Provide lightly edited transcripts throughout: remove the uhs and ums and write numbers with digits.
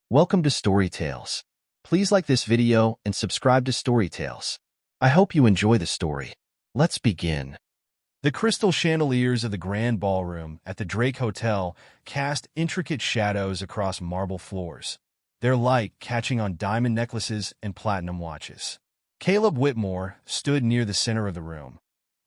Welcome to Story Tales. Please like this video and subscribe to Story Tales. I hope you enjoy the story. Let's begin. The crystal chandeliers of the grand ballroom at the Drake Hotel cast intricate shadows across marble floors, their light catching on diamond necklaces and platinum watches. Caleb Whitmore stood near the center of the room,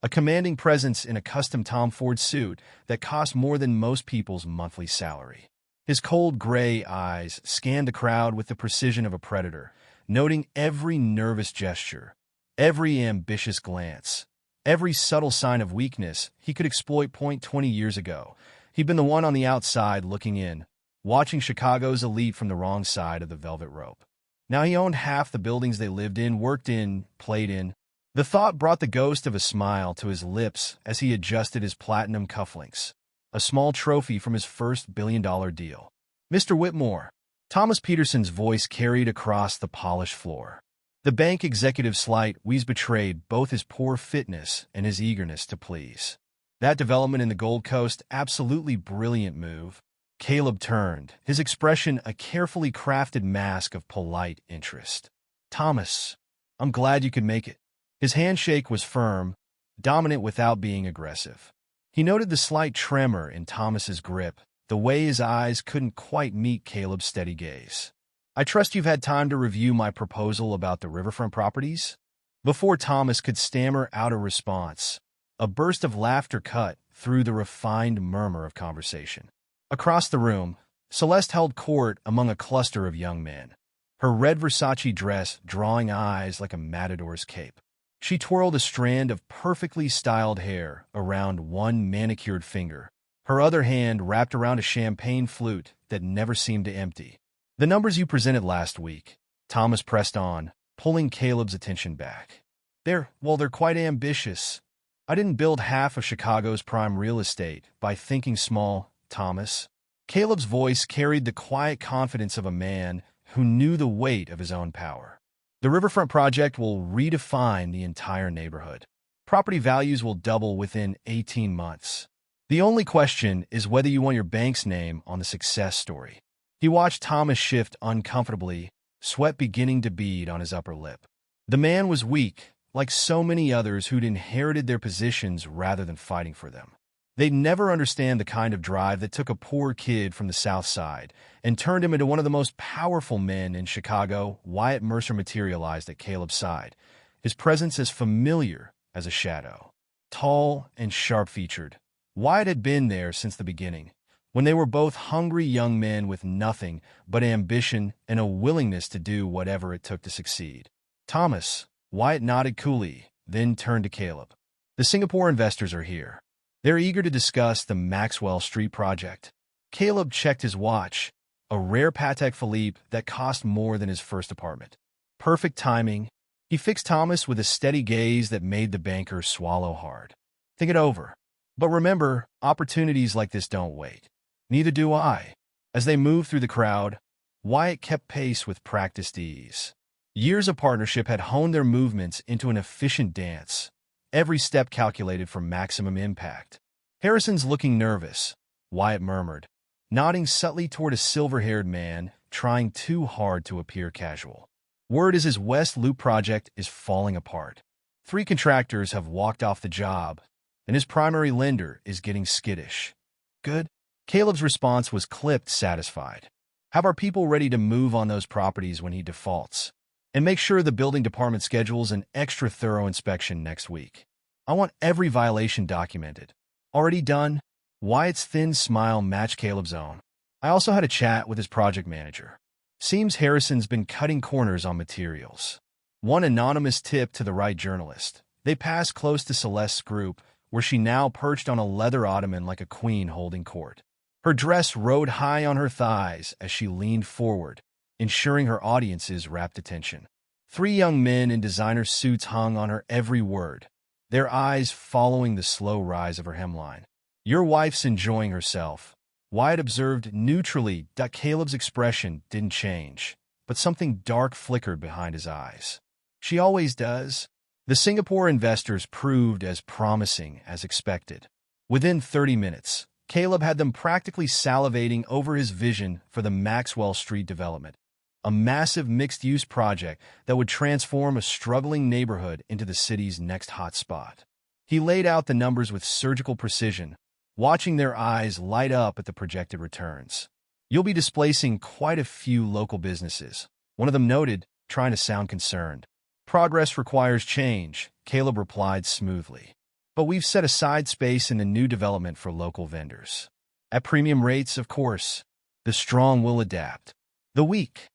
a commanding presence in a custom Tom Ford suit that cost more than most people's monthly salary. His cold gray eyes scanned the crowd with the precision of a predator, noting every nervous gesture, every ambitious glance, every subtle sign of weakness he could exploit. 20 years ago, he'd been the one on the outside looking in, watching Chicago's elite from the wrong side of the velvet rope. Now he owned half the buildings they lived in, worked in, played in. The thought brought the ghost of a smile to his lips as he adjusted his platinum cufflinks, a small trophy from his first billion-dollar deal. "Mr. Whitmore," Thomas Peterson's voice carried across the polished floor. The bank executive's slight wheeze betrayed both his poor fitness and his eagerness to please. "That development in the Gold Coast, absolutely brilliant move." Caleb turned, his expression a carefully crafted mask of polite interest. "Thomas, I'm glad you could make it." His handshake was firm, dominant without being aggressive. He noted the slight tremor in Thomas's grip, the way his eyes couldn't quite meet Caleb's steady gaze. "I trust you've had time to review my proposal about the riverfront properties?" Before Thomas could stammer out a response, a burst of laughter cut through the refined murmur of conversation. Across the room, Celeste held court among a cluster of young men, her red Versace dress drawing eyes like a matador's cape. She twirled a strand of perfectly styled hair around one manicured finger, her other hand wrapped around a champagne flute that never seemed to empty. "The numbers you presented last week," Thomas pressed on, pulling Caleb's attention back. They're quite ambitious. I didn't build half of Chicago's prime real estate by thinking small, Thomas." Caleb's voice carried the quiet confidence of a man who knew the weight of his own power. "The riverfront project will redefine the entire neighborhood. Property values will double within 18 months. The only question is whether you want your bank's name on the success story." He watched Thomas shift uncomfortably, sweat beginning to bead on his upper lip. The man was weak, like so many others who'd inherited their positions rather than fighting for them. They'd never understand the kind of drive that took a poor kid from the South Side and turned him into one of the most powerful men in Chicago. Wyatt Mercer materialized at Caleb's side, his presence as familiar as a shadow. Tall and sharp-featured, Wyatt had been there since the beginning, when they were both hungry young men with nothing but ambition and a willingness to do whatever it took to succeed. "Thomas," Wyatt nodded coolly, then turned to Caleb. "The Singapore investors are here. They're eager to discuss the Maxwell Street project." Caleb checked his watch, a rare Patek Philippe that cost more than his first apartment. Perfect timing. He fixed Thomas with a steady gaze that made the banker swallow hard. "Think it over. But remember, opportunities like this don't wait." "Neither do I." As they moved through the crowd, Wyatt kept pace with practiced ease. Years of partnership had honed their movements into an efficient dance, every step calculated for maximum impact. "Harrison's looking nervous," Wyatt murmured, nodding subtly toward a silver-haired man trying too hard to appear casual. "Word is his West Loop project is falling apart. 3 contractors have walked off the job, and his primary lender is getting skittish." "Good." Caleb's response was clipped, satisfied. "Have our people ready to move on those properties when he defaults. And make sure the building department schedules an extra thorough inspection next week. I want every violation documented." "Already done?" Wyatt's thin smile matched Caleb's own. "I also had a chat with his project manager. Seems Harrison's been cutting corners on materials." One anonymous tip to the right journalist. They passed close to Celeste's group, where she now perched on a leather ottoman like a queen holding court. Her dress rode high on her thighs as she leaned forward, ensuring her audience's rapt attention. 3 young men in designer suits hung on her every word, their eyes following the slow rise of her hemline. "Your wife's enjoying herself," Wyatt observed neutrally. Caleb's expression didn't change, but something dark flickered behind his eyes. "She always does." The Singapore investors proved as promising as expected. Within 30 minutes, Caleb had them practically salivating over his vision for the Maxwell Street development, a massive mixed-use project that would transform a struggling neighborhood into the city's next hotspot. He laid out the numbers with surgical precision, watching their eyes light up at the projected returns. "You'll be displacing quite a few local businesses," one of them noted, trying to sound concerned. "Progress requires change," Caleb replied smoothly. "But we've set aside space in the new development for local vendors. At premium rates, of course. The strong will adapt. The weak."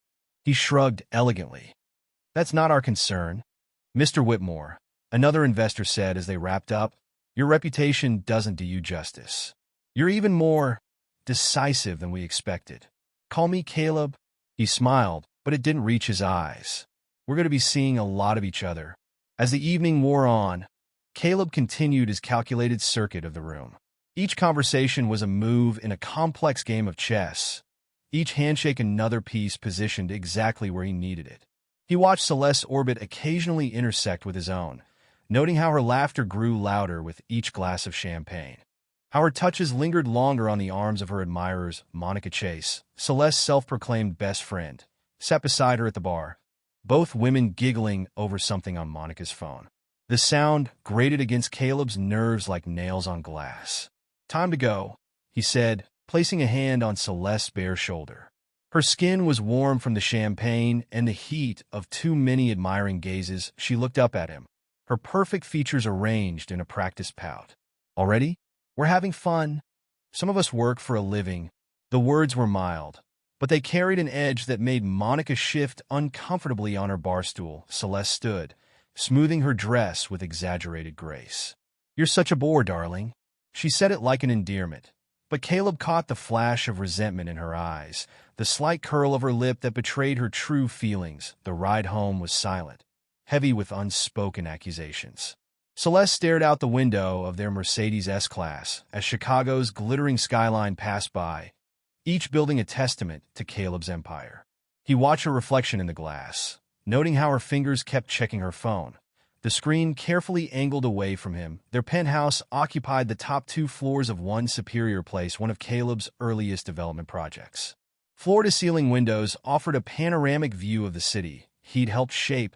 He shrugged elegantly. "That's not our concern." "Mr. Whitmore," another investor said as they wrapped up, "your reputation doesn't do you justice. You're even more decisive than we expected." "Call me Caleb." He smiled, but it didn't reach his eyes. "We're going to be seeing a lot of each other." As the evening wore on, Caleb continued his calculated circuit of the room. Each conversation was a move in a complex game of chess, each handshake another piece positioned exactly where he needed it. He watched Celeste's orbit occasionally intersect with his own, noting how her laughter grew louder with each glass of champagne, how her touches lingered longer on the arms of her admirers. Monica Chase, Celeste's self-proclaimed best friend, sat beside her at the bar, both women giggling over something on Monica's phone. The sound grated against Caleb's nerves like nails on glass. "Time to go," he said, placing a hand on Celeste's bare shoulder. Her skin was warm from the champagne and the heat of too many admiring gazes. She looked up at him, her perfect features arranged in a practiced pout. "Already? We're having fun. Some of us work for a living." The words were mild, but they carried an edge that made Monica shift uncomfortably on her bar stool. Celeste stood, smoothing her dress with exaggerated grace. "You're such a bore, darling." She said it like an endearment, but Caleb caught the flash of resentment in her eyes, the slight curl of her lip that betrayed her true feelings. The ride home was silent, heavy with unspoken accusations. Celeste stared out the window of their Mercedes S-Class as Chicago's glittering skyline passed by, each building a testament to Caleb's empire. He watched her reflection in the glass, noting how her fingers kept checking her phone, the screen carefully angled away from him. Their penthouse occupied the top 2 floors of One Superior Place, one of Caleb's earliest development projects. Floor-to-ceiling windows offered a panoramic view of the city he'd helped shape,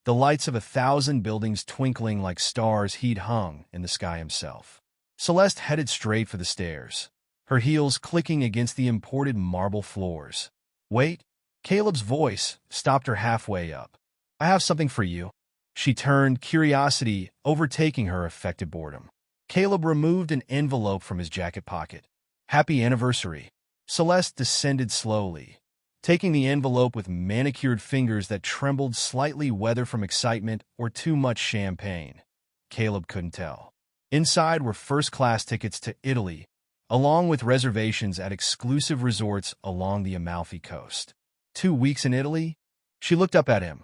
the lights of 1,000 buildings twinkling like stars he'd hung in the sky himself. Celeste headed straight for the stairs, her heels clicking against the imported marble floors. "Wait." Caleb's voice stopped her halfway up. "I have something for you." She turned, curiosity overtaking her affected boredom. Caleb removed an envelope from his jacket pocket. "Happy anniversary." Celeste descended slowly, taking the envelope with manicured fingers that trembled slightly, whether from excitement or too much champagne. Caleb couldn't tell. Inside were first-class tickets to Italy, along with reservations at exclusive resorts along the Amalfi Coast. 2 weeks in Italy? She looked up at him,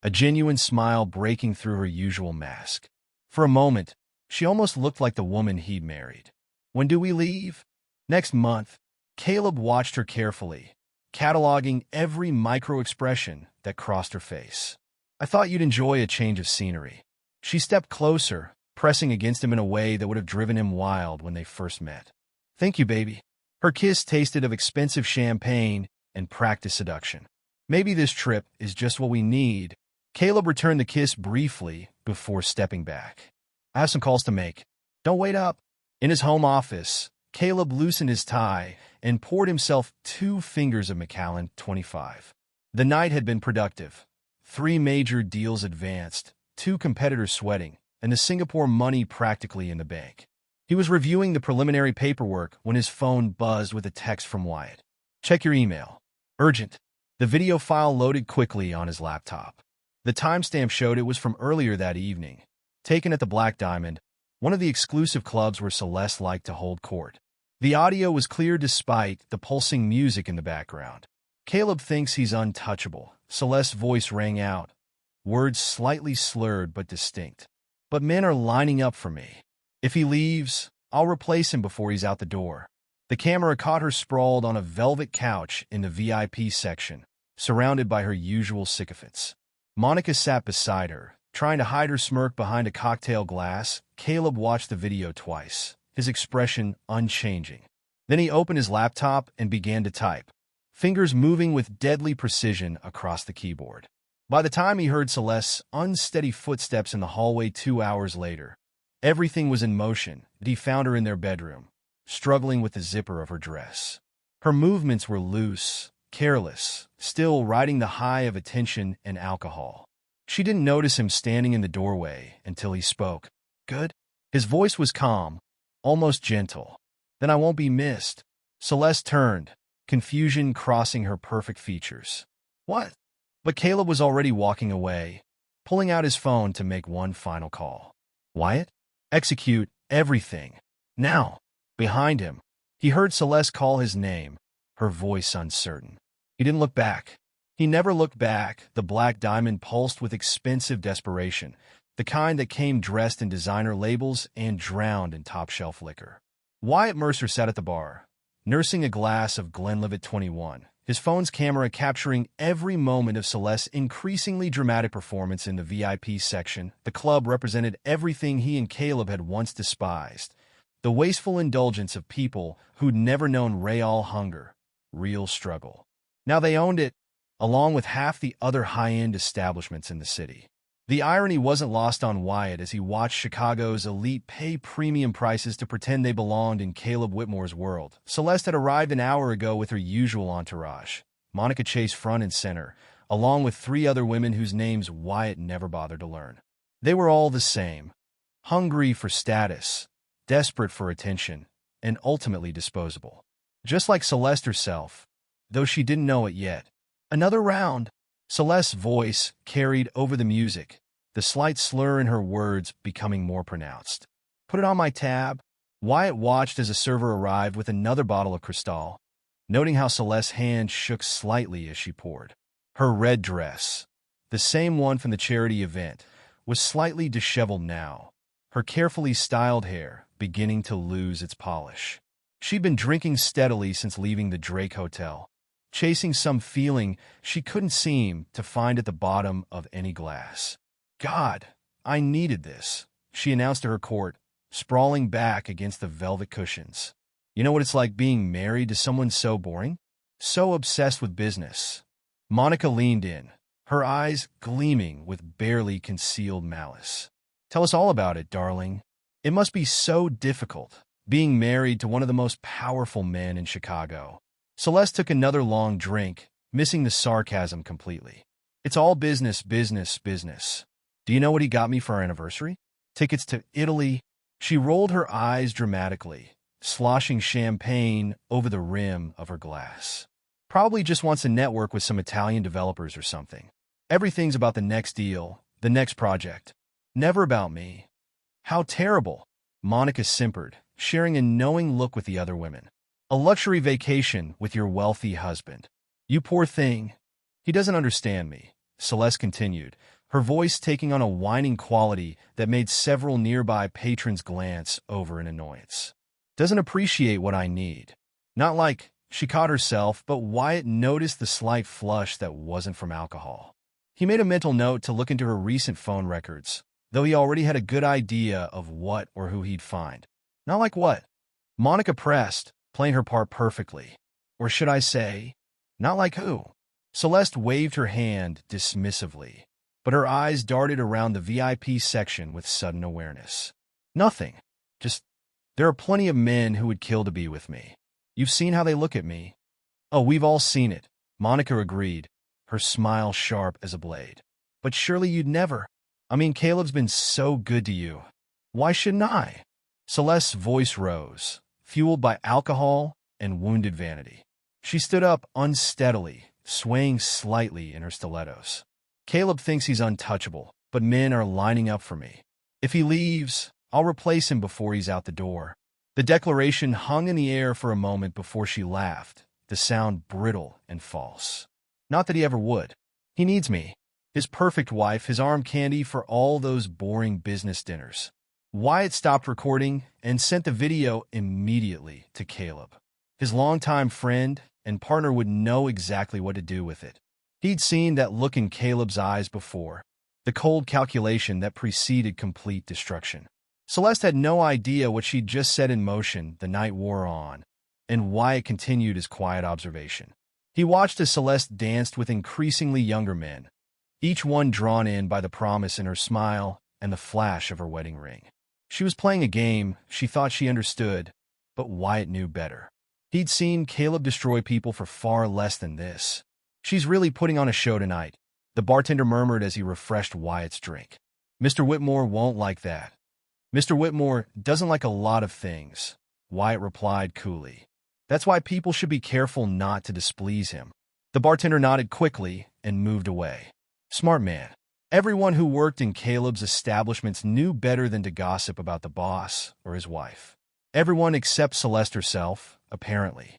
a genuine smile breaking through her usual mask. For a moment, she almost looked like the woman he'd married. "When do we leave?" "Next month." Caleb watched her carefully, cataloging every micro-expression that crossed her face. "I thought you'd enjoy a change of scenery." She stepped closer, pressing against him in a way that would have driven him wild when they first met. "Thank you, baby." Her kiss tasted of expensive champagne and practiced seduction. "Maybe this trip is just what we need." Caleb returned the kiss briefly before stepping back. "I have some calls to make." "Don't wait up." In his home office, Caleb loosened his tie and poured himself 2 fingers of Macallan 25. The night had been productive. 3 major deals advanced, 2 competitors sweating, and the Singapore money practically in the bank. He was reviewing the preliminary paperwork when his phone buzzed with a text from Wyatt. "Check your email. Urgent." The video file loaded quickly on his laptop. The timestamp showed it was from earlier that evening, taken at the Black Diamond, one of the exclusive clubs where Celeste liked to hold court. The audio was clear despite the pulsing music in the background. "Caleb thinks he's untouchable." Celeste's voice rang out, words slightly slurred but distinct. "But men are lining up for me. If he leaves, I'll replace him before he's out the door." The camera caught her sprawled on a velvet couch in the VIP section, surrounded by her usual sycophants. Monica sat beside her, trying to hide her smirk behind a cocktail glass. Caleb watched the video twice, his expression unchanging. Then he opened his laptop and began to type, fingers moving with deadly precision across the keyboard. By the time he heard Celeste's unsteady footsteps in the hallway 2 hours later, everything was in motion, and he found her in their bedroom, struggling with the zipper of her dress. Her movements were loose, careless, still riding the high of attention and alcohol. She didn't notice him standing in the doorway until he spoke. "Good?" His voice was calm, almost gentle. "Then I won't be missed." Celeste turned, confusion crossing her perfect features. "What?" But Caleb was already walking away, pulling out his phone to make one final call. "Wyatt? Execute everything. Now." Behind him, he heard Celeste call his name, her voice uncertain. He didn't look back. He never looked back. The black diamond pulsed with expensive desperation, the kind that came dressed in designer labels and drowned in top-shelf liquor. Wyatt Mercer sat at the bar, nursing a glass of Glenlivet 21, his phone's camera capturing every moment of Celeste's increasingly dramatic performance in the VIP section. The club represented everything he and Caleb had once despised, the wasteful indulgence of people who'd never known real hunger, real struggle. Now they owned it, along with half the other high-end establishments in the city. The irony wasn't lost on Wyatt as he watched Chicago's elite pay premium prices to pretend they belonged in Caleb Whitmore's world. Celeste had arrived an hour ago with her usual entourage, Monica Chase front and center, along with 3 other women whose names Wyatt never bothered to learn. They were all the same, hungry for status, desperate for attention, and ultimately disposable. Just like Celeste herself, though she didn't know it yet. "Another round." Celeste's voice carried over the music, the slight slur in her words becoming more pronounced. "Put it on my tab." Wyatt watched as a server arrived with another bottle of Cristal, noting how Celeste's hand shook slightly as she poured. Her red dress, the same one from the charity event, was slightly disheveled now, her carefully styled hair beginning to lose its polish. She'd been drinking steadily since leaving the Drake Hotel, chasing some feeling she couldn't seem to find at the bottom of any glass. "God, I needed this," she announced to her court, sprawling back against the velvet cushions. "You know what it's like being married to someone so boring? So obsessed with business." Monica leaned in, her eyes gleaming with barely concealed malice. "Tell us all about it, darling. It must be so difficult, being married to one of the most powerful men in Chicago." Celeste took another long drink, missing the sarcasm completely. "It's all business, business, business. Do you know what he got me for our anniversary? Tickets to Italy." She rolled her eyes dramatically, sloshing champagne over the rim of her glass. "Probably just wants to network with some Italian developers or something. Everything's about the next deal, the next project. Never about me." "How terrible," Monica simpered, sharing a knowing look with the other women. "A luxury vacation with your wealthy husband. You poor thing. He doesn't understand me," Celeste continued, her voice taking on a whining quality that made several nearby patrons glance over in annoyance. "Doesn't appreciate what I need." Not like, she caught herself, but Wyatt noticed the slight flush that wasn't from alcohol. He made a mental note to look into her recent phone records, though he already had a good idea of what or who he'd find. "Not like what?" Monica pressed, playing her part perfectly. "Or should I say, not like who?" Celeste waved her hand dismissively, but her eyes darted around the VIP section with sudden awareness. "Nothing. Just, there are plenty of men who would kill to be with me. You've seen how they look at me." "Oh, we've all seen it," Monica agreed, her smile sharp as a blade. "But surely you'd never. I mean, Caleb's been so good to you. Why shouldn't I?" Celeste's voice rose, fueled by alcohol and wounded vanity. She stood up unsteadily, swaying slightly in her stilettos. "Caleb thinks he's untouchable, but men are lining up for me. If he leaves, I'll replace him before he's out the door." The declaration hung in the air for a moment before she laughed, the sound brittle and false. "Not that he ever would. He needs me. His perfect wife, his arm candy for all those boring business dinners." Wyatt stopped recording and sent the video immediately to Caleb. His longtime friend and partner would know exactly what to do with it. He'd seen that look in Caleb's eyes before, the cold calculation that preceded complete destruction. Celeste had no idea what she'd just set in motion the night wore on, and Wyatt continued his quiet observation. He watched as Celeste danced with increasingly younger men, each one drawn in by the promise in her smile and the flash of her wedding ring. She was playing a game she thought she understood, but Wyatt knew better. He'd seen Caleb destroy people for far less than this. "She's really putting on a show tonight," the bartender murmured as he refreshed Wyatt's drink. "Mr. Whitmore won't like that." "Mr. Whitmore doesn't like a lot of things," Wyatt replied coolly. "That's why people should be careful not to displease him." The bartender nodded quickly and moved away. Smart man. Everyone who worked in Caleb's establishments knew better than to gossip about the boss or his wife. Everyone except Celeste herself, apparently.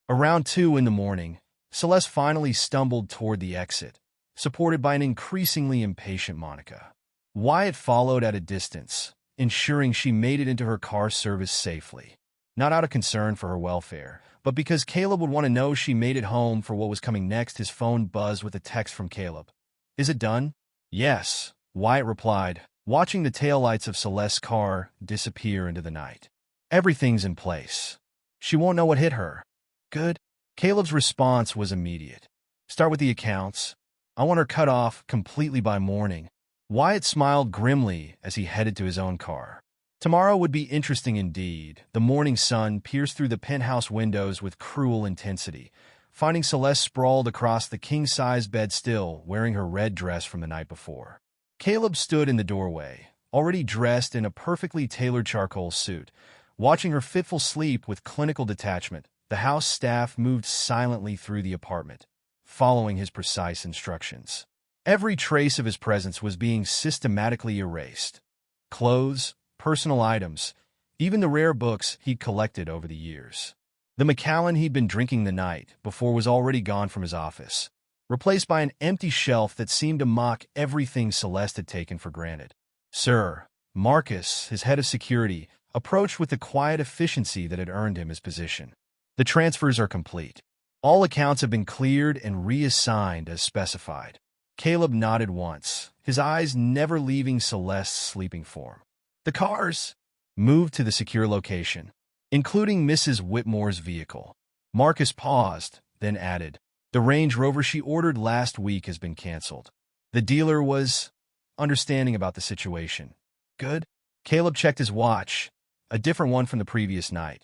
Around 2 in the morning, Celeste finally stumbled toward the exit, supported by an increasingly impatient Monica. Wyatt followed at a distance, ensuring she made it into her car service safely. Not out of concern for her welfare, but because Caleb would want to know she made it home for what was coming next. His phone buzzed with a text from Caleb. "Is it done?" "Yes," Wyatt replied, watching the taillights of Celeste's car disappear into the night. "Everything's in place. She won't know what hit her." "Good." Caleb's response was immediate. "Start with the accounts. I want her cut off completely by morning." Wyatt smiled grimly as he headed to his own car. Tomorrow would be interesting indeed. The morning sun pierced through the penthouse windows with cruel intensity, finding Celeste sprawled across the king-size bed still, wearing her red dress from the night before. Caleb stood in the doorway, already dressed in a perfectly tailored charcoal suit, watching her fitful sleep with clinical detachment. The house staff moved silently through the apartment, following his precise instructions. Every trace of his presence was being systematically erased. Clothes, personal items, even the rare books he'd collected over the years. The Macallan he'd been drinking the night before was already gone from his office, replaced by an empty shelf that seemed to mock everything Celeste had taken for granted. Sir Marcus, his head of security, approached with the quiet efficiency that had earned him his position. "The transfers are complete. All accounts have been cleared and reassigned as specified." Caleb nodded once, his eyes never leaving Celeste's sleeping form. "The cars?" "Moved to the secure location, including Mrs. Whitmore's vehicle." Marcus paused, then added, "The Range Rover she ordered last week has been canceled." The dealer was understanding about the situation. "Good." Caleb checked his watch, a different one from the previous night.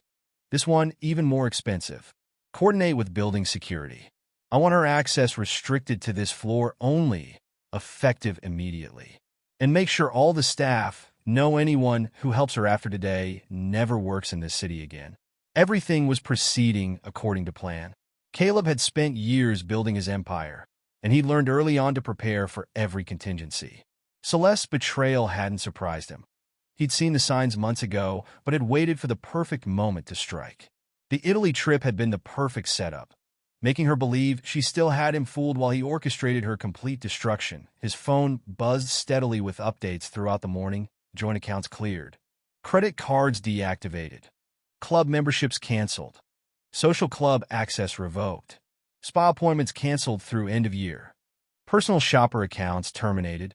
This one even more expensive. "Coordinate with building security. I want her access restricted to this floor only, effective immediately. And make sure all the staff know anyone who helps her after today never works in this city again." Everything was proceeding according to plan. Caleb had spent years building his empire, and he'd learned early on to prepare for every contingency. Celeste's betrayal hadn't surprised him. He'd seen the signs months ago, but had waited for the perfect moment to strike. The Italy trip had been the perfect setup, making her believe she still had him fooled while he orchestrated her complete destruction. His phone buzzed steadily with updates throughout the morning. Joint accounts cleared. Credit cards deactivated. Club memberships canceled. Social club access revoked. Spa appointments canceled through end of year. Personal shopper accounts terminated.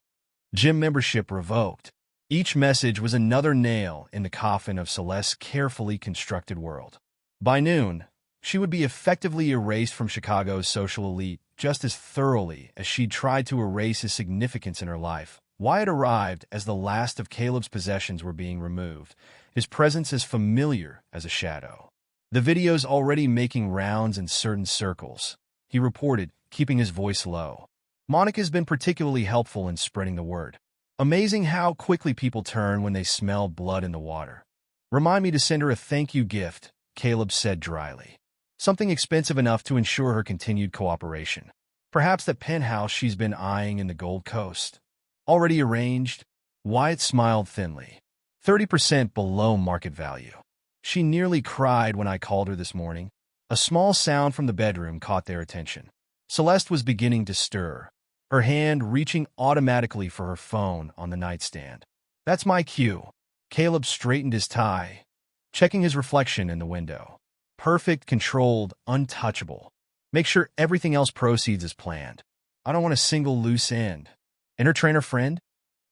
Gym membership revoked. Each message was another nail in the coffin of Celeste's carefully constructed world. By noon, she would be effectively erased from Chicago's social elite just as thoroughly as she'd tried to erase his significance in her life. Wyatt arrived as the last of Caleb's possessions were being removed, his presence as familiar as a shadow. "The video's already making rounds in certain circles," he reported, keeping his voice low. "Monica's been particularly helpful in spreading the word. Amazing how quickly people turn when they smell blood in the water." "Remind me to send her a thank you gift," Caleb said dryly. "Something expensive enough to ensure her continued cooperation. Perhaps that penthouse she's been eyeing in the Gold Coast." "Already arranged?" Wyatt smiled thinly. 30% below market value. She nearly cried when I called her this morning. A small sound from the bedroom caught their attention. Celeste was beginning to stir, her hand reaching automatically for her phone on the nightstand. "That's my cue." Caleb straightened his tie, checking his reflection in the window. Perfect, controlled, untouchable. "Make sure everything else proceeds as planned. I don't want a single loose end." "Entertainer friend?"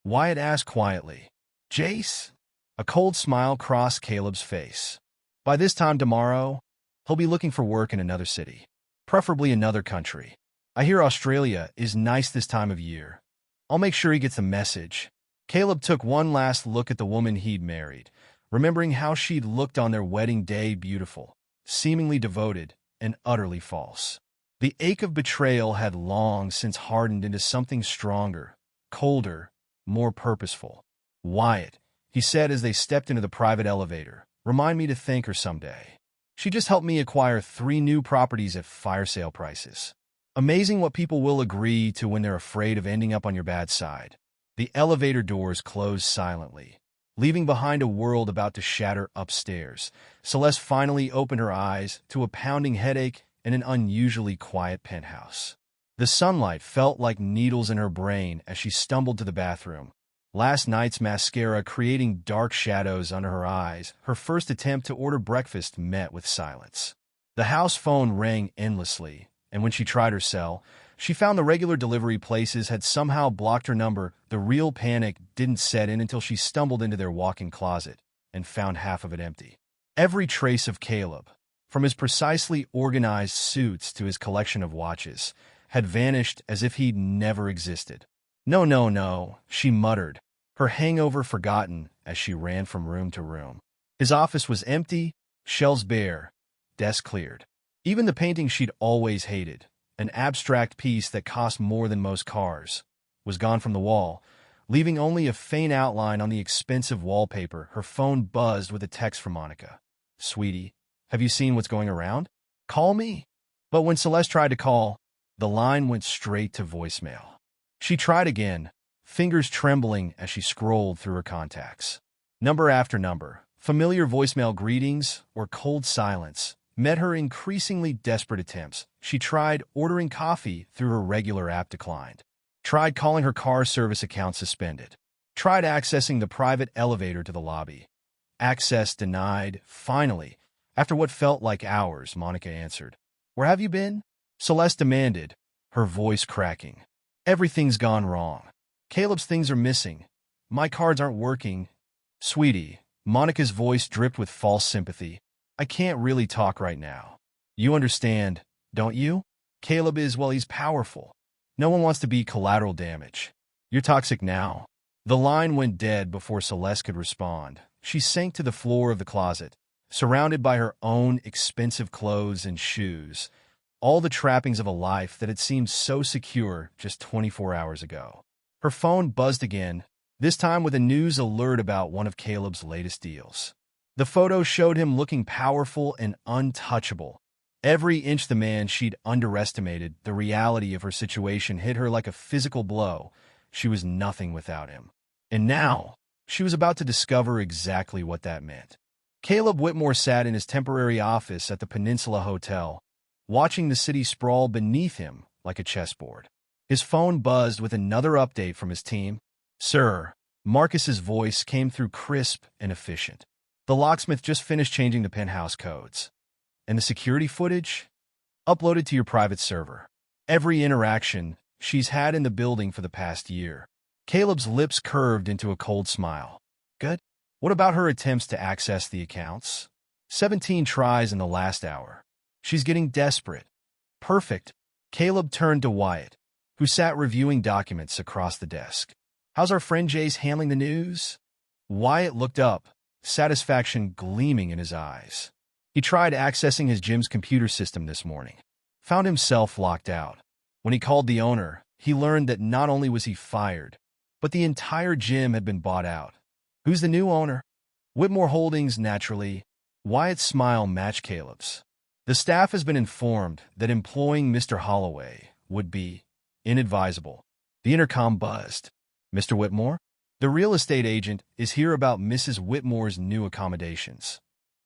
Wyatt asked quietly. "Jace?" A cold smile crossed Caleb's face. "By this time tomorrow, He'll be looking for work in another city, preferably another country. I hear Australia is nice this time of year. I'll make sure he gets the message. Caleb took one last look at the woman he'd married, remembering how she'd looked on their wedding day, beautiful, seemingly devoted, and utterly false. The ache of betrayal had long since hardened into something stronger, colder, more purposeful. "Wyatt," he said as they stepped into the private elevator, "remind me to thank her someday. She just helped me acquire 3 new properties at fire sale prices." Amazing what people will agree to when they're afraid of ending up on your bad side. The elevator doors closed silently, leaving behind a world about to shatter upstairs. Celeste finally opened her eyes to a pounding headache and an unusually quiet penthouse. The sunlight felt like needles in her brain as she stumbled to the bathroom. Last night's mascara creating dark shadows under her eyes, her first attempt to order breakfast met with silence. The house phone rang endlessly, and when she tried her cell, she found the regular delivery places had somehow blocked her number. The real panic didn't set in until she stumbled into their walk-in closet and found half of it empty. Every trace of Caleb, from his precisely organized suits to his collection of watches, had vanished as if he'd never existed. "No, no, no," she muttered, her hangover forgotten as she ran from room to room. His office was empty, shelves bare, desk cleared. Even the painting she'd always hated, an abstract piece that cost more than most cars, was gone from the wall, leaving only a faint outline on the expensive wallpaper. Her phone buzzed with a text from Monica. "Sweetie, have you seen what's going around? Call me." But when Celeste tried to call, the line went straight to voicemail. She tried again, fingers trembling as she scrolled through her contacts. Number after number, familiar voicemail greetings or cold silence, met her increasingly desperate attempts. She tried ordering coffee through her regular app, declined. Tried calling her car service account, suspended. Tried accessing the private elevator to the lobby. Access denied. Finally, after what felt like hours, Monica answered. "Where have you been?" Celeste demanded, her voice cracking. "Everything's gone wrong. Caleb's things are missing. My cards aren't working." "Sweetie," Monica's voice dripped with false sympathy, "I can't really talk right now. You understand, don't you? Caleb is, well, he's powerful. No one wants to be collateral damage. You're toxic now." The line went dead before Celeste could respond. She sank to the floor of the closet, surrounded by her own expensive clothes and shoes, all the trappings of a life that had seemed so secure just 24 hours ago. Her phone buzzed again, this time with a news alert about one of Caleb's latest deals. The photo showed him looking powerful and untouchable. Every inch the man she'd underestimated. The reality of her situation hit her like a physical blow. She was nothing without him. And now, she was about to discover exactly what that meant. Caleb Whitmore sat in his temporary office at the Peninsula Hotel, watching the city sprawl beneath him like a chessboard. His phone buzzed with another update from his team. "Sir," Marcus's voice came through crisp and efficient. "The locksmith just finished changing the penthouse codes. And the security footage? Uploaded to your private server. Every interaction she's had in the building for the past year." Caleb's lips curved into a cold smile. "Good. What about her attempts to access the accounts? 17 tries in the last hour. She's getting desperate." "Perfect." Caleb turned to Wyatt, who sat reviewing documents across the desk. "How's our friend Jace handling the news?" Wyatt looked up, satisfaction gleaming in his eyes. He tried accessing his gym's computer system this morning. Found himself locked out. When he called the owner, he learned that not only was he fired, but the entire gym had been bought out. "Who's the new owner?" "Whitmore Holdings, naturally." Wyatt's smile matched Caleb's. "The staff has been informed that employing Mr. Holloway would be inadvisable." The intercom buzzed. "Mr. Whitmore? The real estate agent is here about Mrs. Whitmore's new accommodations."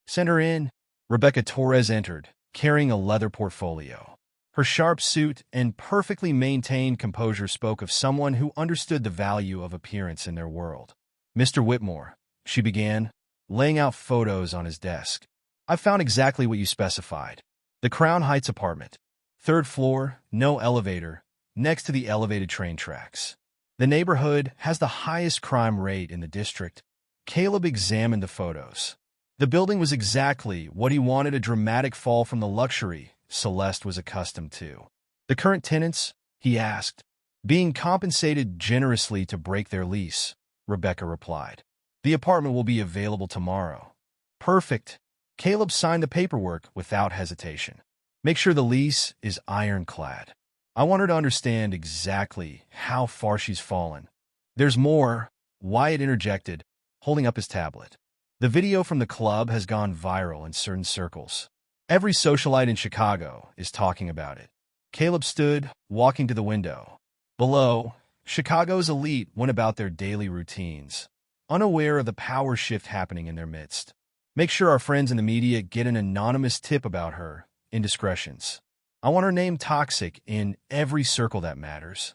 "Send her in." Rebecca Torres entered, carrying a leather portfolio. Her sharp suit and perfectly maintained composure spoke of someone who understood the value of appearance in their world. "Mr. Whitmore," she began, laying out photos on his desk. "I've found exactly what you specified. The Crown Heights apartment. 3rd floor, no elevator, next to the elevated train tracks. The neighborhood has the highest crime rate in the district." Caleb examined the photos. The building was exactly what he wanted, a dramatic fall from the luxury Celeste was accustomed to. The current tenants, he asked, being compensated generously to break their lease, Rebecca replied. The apartment will be available tomorrow. Perfect. Caleb signed the paperwork without hesitation. Make sure the lease is ironclad. I want her to understand exactly how far she's fallen. There's more, Wyatt interjected, holding up his tablet. The video from the club has gone viral in certain circles. Every socialite in Chicago is talking about it. Caleb stood, walking to the window. Below, Chicago's elite went about their daily routines, unaware of the power shift happening in their midst. Make sure our friends in the media get an anonymous tip about her indiscretions. I want her name toxic in every circle that matters.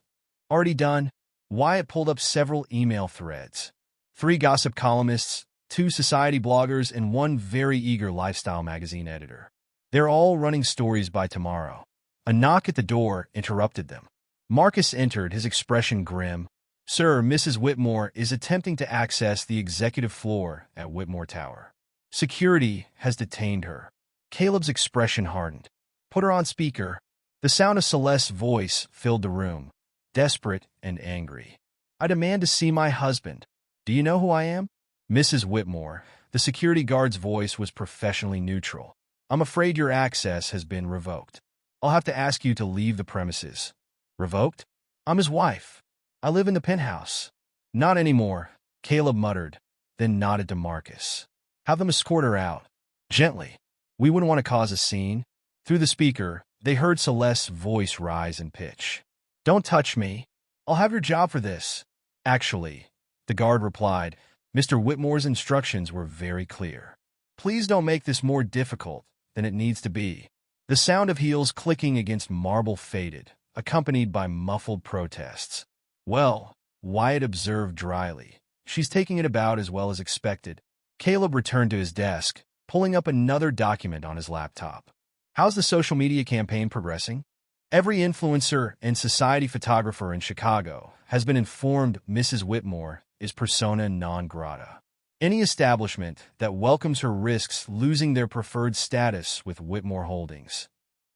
Already done, Wyatt pulled up several email threads. 3 gossip columnists, 2 society bloggers, and 1 very eager lifestyle magazine editor. They're all running stories by tomorrow. A knock at the door interrupted them. Marcus entered, his expression grim. Sir, Mrs. Whitmore is attempting to access the executive floor at Whitmore Tower. Security has detained her. Caleb's expression hardened. Put her on speaker. The sound of Celeste's voice filled the room, desperate and angry. I demand to see my husband. Do you know who I am? Mrs. Whitmore. The security guard's voice was professionally neutral. I'm afraid your access has been revoked. I'll have to ask you to leave the premises. Revoked? I'm his wife. I live in the penthouse. Not anymore, Caleb muttered, then nodded to Marcus. Have them escort her out. Gently. We wouldn't want to cause a scene. Through the speaker, they heard Celeste's voice rise in pitch. Don't touch me. I'll have your job for this. Actually, the guard replied, Mr. Whitmore's instructions were very clear. Please don't make this more difficult than it needs to be. The sound of heels clicking against marble faded, accompanied by muffled protests. Well, Wyatt observed dryly. She's taking it about as well as expected. Caleb returned to his desk, pulling up another document on his laptop. How's the social media campaign progressing? Every influencer and society photographer in Chicago has been informed Mrs. Whitmore is persona non grata. Any establishment that welcomes her risks losing their preferred status with Whitmore Holdings.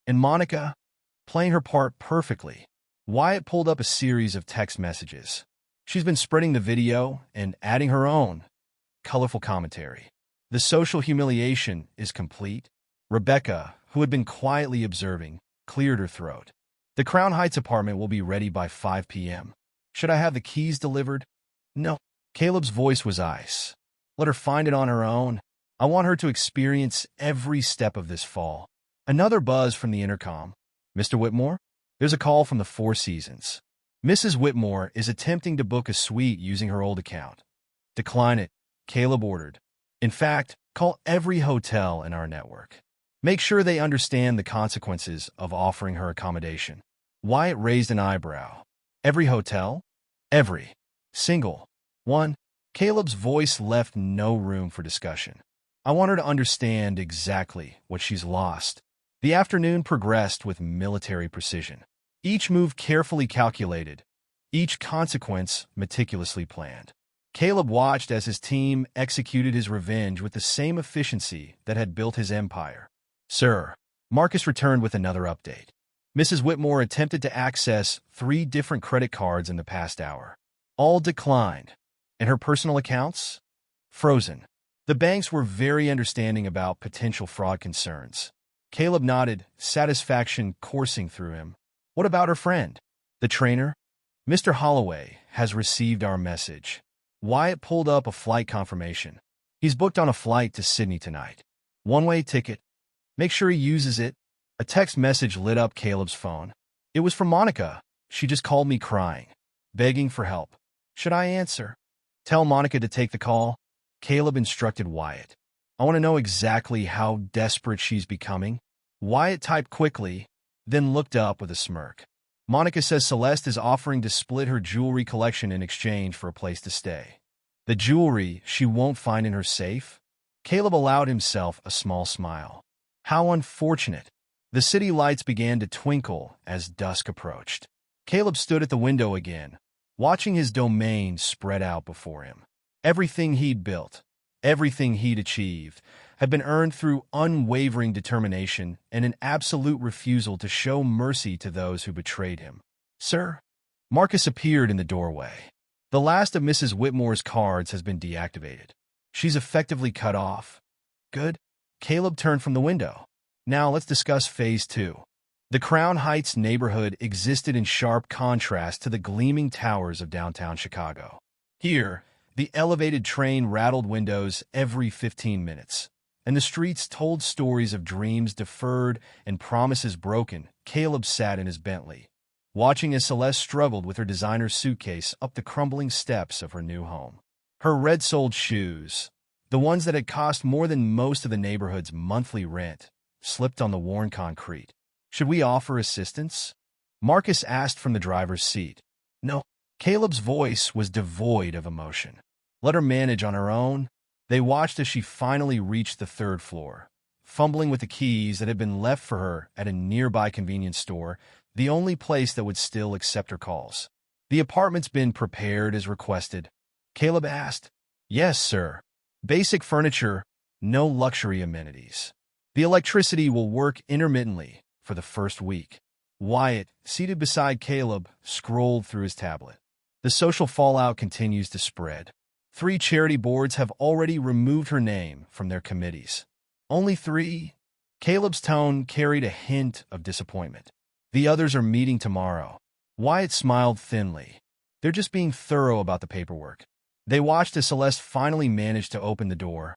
And Monica, playing her part perfectly. Wyatt pulled up a series of text messages. She's been spreading the video and adding her own colorful commentary. The social humiliation is complete. Rebecca, who had been quietly observing, cleared her throat. The Crown Heights apartment will be ready by 5 p.m. Should I have the keys delivered? No. Caleb's voice was ice. Let her find it on her own. I want her to experience every step of this fall. Another buzz from the intercom. Mr. Whitmore? There's a call from the Four Seasons. Mrs. Whitmore is attempting to book a suite using her old account. Decline it, Caleb ordered. In fact, call every hotel in our network. Make sure they understand the consequences of offering her accommodation. Wyatt raised an eyebrow. Every hotel? Every single one. Caleb's voice left no room for discussion. I want her to understand exactly what she's lost. The afternoon progressed with military precision. Each move carefully calculated, each consequence meticulously planned. Caleb watched as his team executed his revenge with the same efficiency that had built his empire. Sir, Marcus returned with another update. Mrs. Whitmore attempted to access 3 different credit cards in the past hour. All declined. And her personal accounts? Frozen. The banks were very understanding about potential fraud concerns. Caleb nodded, satisfaction coursing through him. What about her friend? The trainer? Mr. Holloway has received our message. Wyatt pulled up a flight confirmation. He's booked on a flight to Sydney tonight. One-way ticket. Make sure he uses it. A text message lit up Caleb's phone. It was from Monica. She just called me crying, begging for help. Should I answer? Tell Monica to take the call. Caleb instructed Wyatt. I want to know exactly how desperate she's becoming. Wyatt typed quickly, then looked up with a smirk. Monica says Celeste is offering to split her jewelry collection in exchange for a place to stay. The jewelry she won't find in her safe? Caleb allowed himself a small smile. How unfortunate. The city lights began to twinkle as dusk approached. Caleb stood at the window again, watching his domain spread out before him. Everything he'd built, Everything he'd achieved had been earned through unwavering determination and an absolute refusal to show mercy to those who betrayed him. "Sir?" Marcus appeared in the doorway. "The last of Mrs. Whitmore's cards has been deactivated. She's effectively cut off." "Good." Caleb turned from the window. "Now let's discuss Phase 2. The Crown Heights neighborhood existed in sharp contrast to the gleaming towers of downtown Chicago. Here, the elevated train rattled windows every 15 minutes, and the streets told stories of dreams deferred and promises broken. Caleb sat in his Bentley, watching as Celeste struggled with her designer suitcase up the crumbling steps of her new home. Her red-soled shoes, the ones that had cost more than most of the neighborhood's monthly rent, slipped on the worn concrete. "Should we offer assistance?" Marcus asked from the driver's seat. "No." Caleb's voice was devoid of emotion. "Let her manage on her own." They watched as she finally reached the third floor, fumbling with the keys that had been left for her at a nearby convenience store, the only place that would still accept her calls. "The apartment's been prepared as requested?" Caleb asked. "Yes, sir. Basic furniture, no luxury amenities. The electricity will work intermittently for the first week." Wyatt, seated beside Caleb, scrolled through his tablet. "The social fallout continues to spread. 3 charity boards have already removed her name from their committees." "Only 3? Caleb's tone carried a hint of disappointment. "The others are meeting tomorrow." Wyatt smiled thinly. "They're just being thorough about the paperwork." They watched as Celeste finally managed to open the door,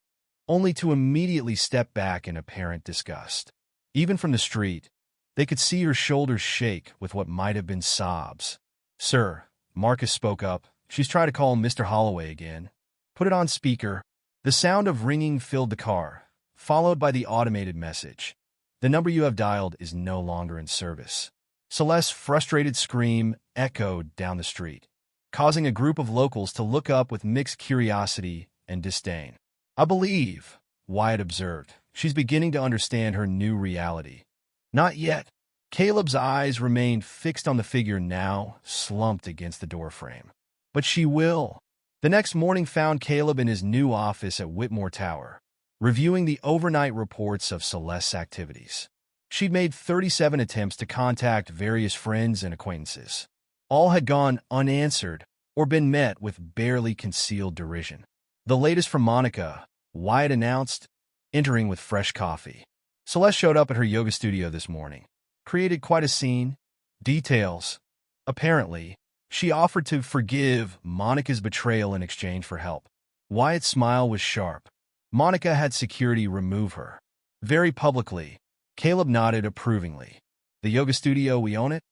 only to immediately step back in apparent disgust. Even from the street, they could see her shoulders shake with what might have been sobs. "Sir," Marcus spoke up, "she's trying to call Mr. Holloway again." "Put it on speaker." The sound of ringing filled the car, followed by the automated message. "The number you have dialed is no longer in service." Celeste's frustrated scream echoed down the street, causing a group of locals to look up with mixed curiosity and disdain. "I believe," Wyatt observed, "she's beginning to understand her new reality." "Not yet." Caleb's eyes remained fixed on the figure now slumped against the doorframe. "But she will." The next morning found Caleb in his new office at Whitmore Tower, reviewing the overnight reports of Celeste's activities. She'd made 37 attempts to contact various friends and acquaintances. All had gone unanswered or been met with barely concealed derision. "The latest from Monica," Wyatt announced, entering with fresh coffee. "Celeste showed up at her yoga studio this morning. Created quite a scene." Details. Apparently, she offered to forgive Monica's betrayal in exchange for help. Wyatt's smile was sharp. Monica had security remove her. Very publicly. Caleb nodded approvingly. "The yoga studio, we own it?"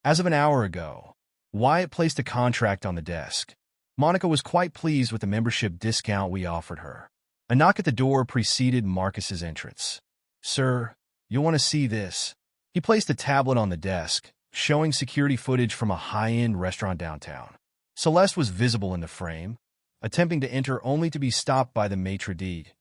"As of an hour ago." Wyatt placed a contract on the desk. Monica was quite pleased with the membership discount we offered her. A knock at the door preceded Marcus's entrance. "Sir, you'll want to see this." He placed a tablet on the desk, showing security footage from a high-end restaurant downtown. Celeste was visible in the frame, attempting to enter only to be stopped by the maitre d'.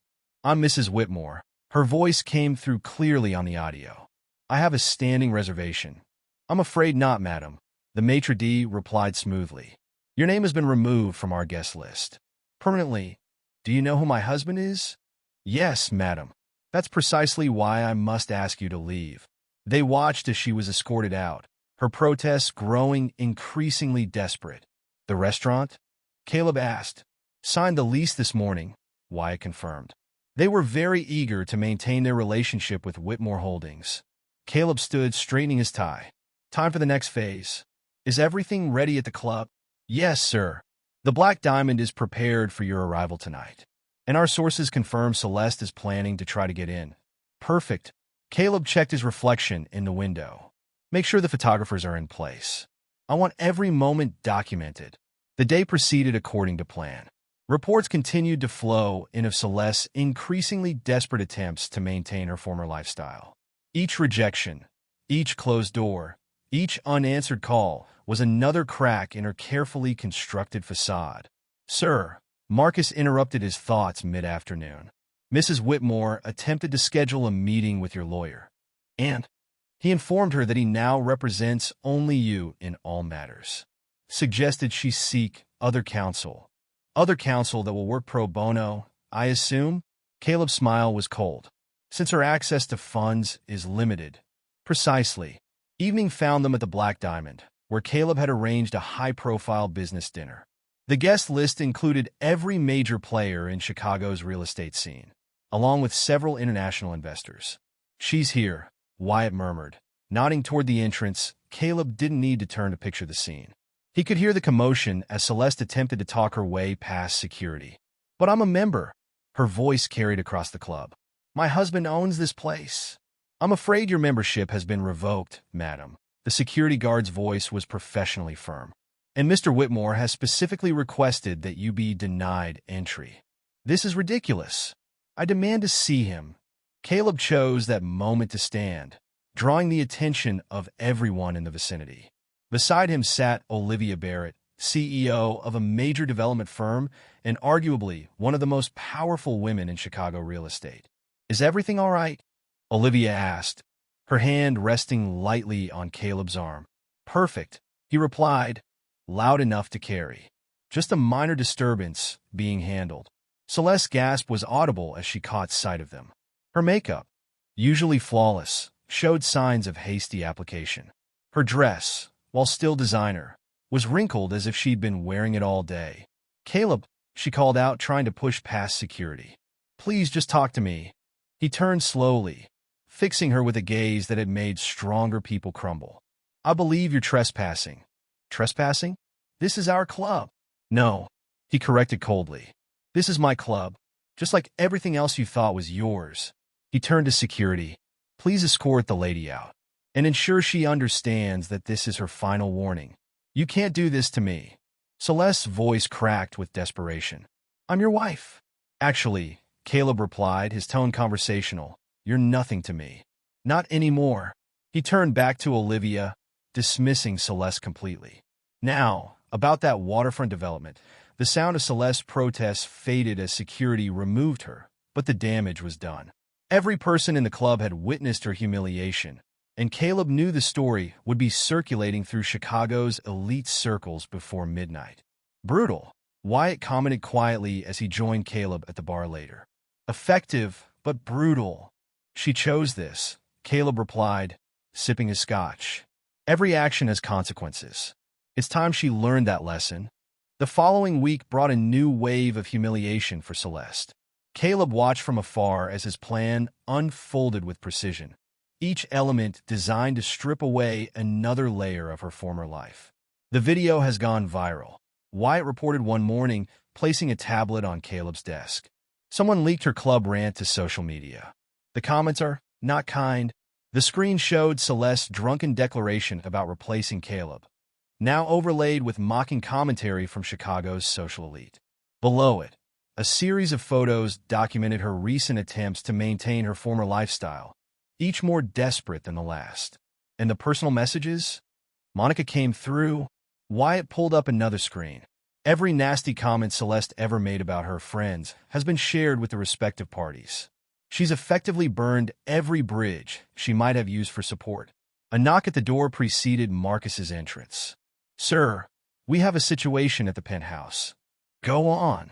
"I'm Mrs. Whitmore." Her voice came through clearly on the audio. "I have a standing reservation." "I'm afraid not, madam," the maitre d' replied smoothly. "Your name has been removed from our guest list. Permanently. Do you know who my husband is?" "Yes, madam." "That's precisely why I must ask you to leave." They watched as she was escorted out, her protests growing increasingly desperate. "The restaurant?" Caleb asked. "Signed the lease this morning," Wyatt confirmed. They were very eager to maintain their relationship with Whitmore Holdings. Caleb stood straightening his tie. "Time for the next phase. Is everything ready at the club?" "Yes, sir. The Black Diamond is prepared for your arrival tonight. And our sources confirm Celeste is planning to try to get in." "Perfect." Caleb checked his reflection in the window. "Make sure the photographers are in place. I want every moment documented." The day proceeded according to plan. Reports continued to flow in of Celeste's increasingly desperate attempts to maintain her former lifestyle. Each rejection, each closed door, each unanswered call was another crack in her carefully constructed facade. "Sir," Marcus interrupted his thoughts mid-afternoon. "Mrs. Whitmore attempted to schedule a meeting with your lawyer, and he informed her that he now represents only you in all matters. Suggested she seek other counsel that will work pro bono I assume? Caleb's smile was cold. Since her access to funds is limited. Precisely. Evening found them at the Black Diamond, where Caleb had arranged a high-profile business dinner. The guest list included every major player in Chicago's real estate scene, along with several international investors. "She's here," Wyatt murmured. Nodding toward the entrance, Caleb didn't need to turn to picture the scene. He could hear the commotion as Celeste attempted to talk her way past security. "But I'm a member," her voice carried across the club. "My husband owns this place." "I'm afraid your membership has been revoked, madam." The security guard's voice was professionally firm. "And Mr. Whitmore has specifically requested that you be denied entry." "This is ridiculous. I demand to see him." Caleb chose that moment to stand, drawing the attention of everyone in the vicinity. Beside him sat Olivia Barrett, CEO of a major development firm and arguably one of the most powerful women in Chicago real estate. "Is everything all right?" Olivia asked, her hand resting lightly on Caleb's arm. "Perfect," he replied, loud enough to carry. "Just a minor disturbance being handled." Celeste's gasp was audible as she caught sight of them. Her makeup, usually flawless, showed signs of hasty application. Her dress, while still designer, was wrinkled as if she'd been wearing it all day. "Caleb," she called out, trying to push past security. "Please just talk to me." He turned slowly, fixing her with a gaze that had made stronger people crumble. "I believe you're trespassing." "Trespassing? This is our club." "No," he corrected coldly. "This is my club, just like everything else you thought was yours." He turned to security. "Please escort the lady out, and ensure she understands that this is her final warning. You can't do this to me." Celeste's voice cracked with desperation. "I'm your wife." "Actually," Caleb replied, his tone conversational, "you're nothing to me." "Not anymore." He turned back to Olivia, dismissing Celeste completely. Now, about that waterfront development. The sound of Celeste's protests faded as security removed her, but the damage was done. Every person in the club had witnessed her humiliation, and Caleb knew the story would be circulating through Chicago's elite circles before midnight. "Brutal," Wyatt commented quietly as he joined Caleb at the bar later. "Effective, but brutal." "She chose this," Caleb replied, sipping his scotch. "Every action has consequences. It's time she learned that lesson." The following week brought a new wave of humiliation for Celeste. Caleb watched from afar as his plan unfolded with precision, each element designed to strip away another layer of her former life. The video has gone viral. Wyatt reported one morning, placing a tablet on Caleb's desk. Someone leaked her club rant to social media. The comments are not kind. The screen showed Celeste's drunken declaration about replacing Caleb, now overlaid with mocking commentary from Chicago's social elite. Below it, a series of photos documented her recent attempts to maintain her former lifestyle, each more desperate than the last. And the personal messages? Monica came through. Wyatt pulled up another screen. Every nasty comment Celeste ever made about her friends has been shared with the respective parties. She's effectively burned every bridge she might have used for support. A knock at the door preceded Marcus's entrance. "Sir, we have a situation at the penthouse." "Go on."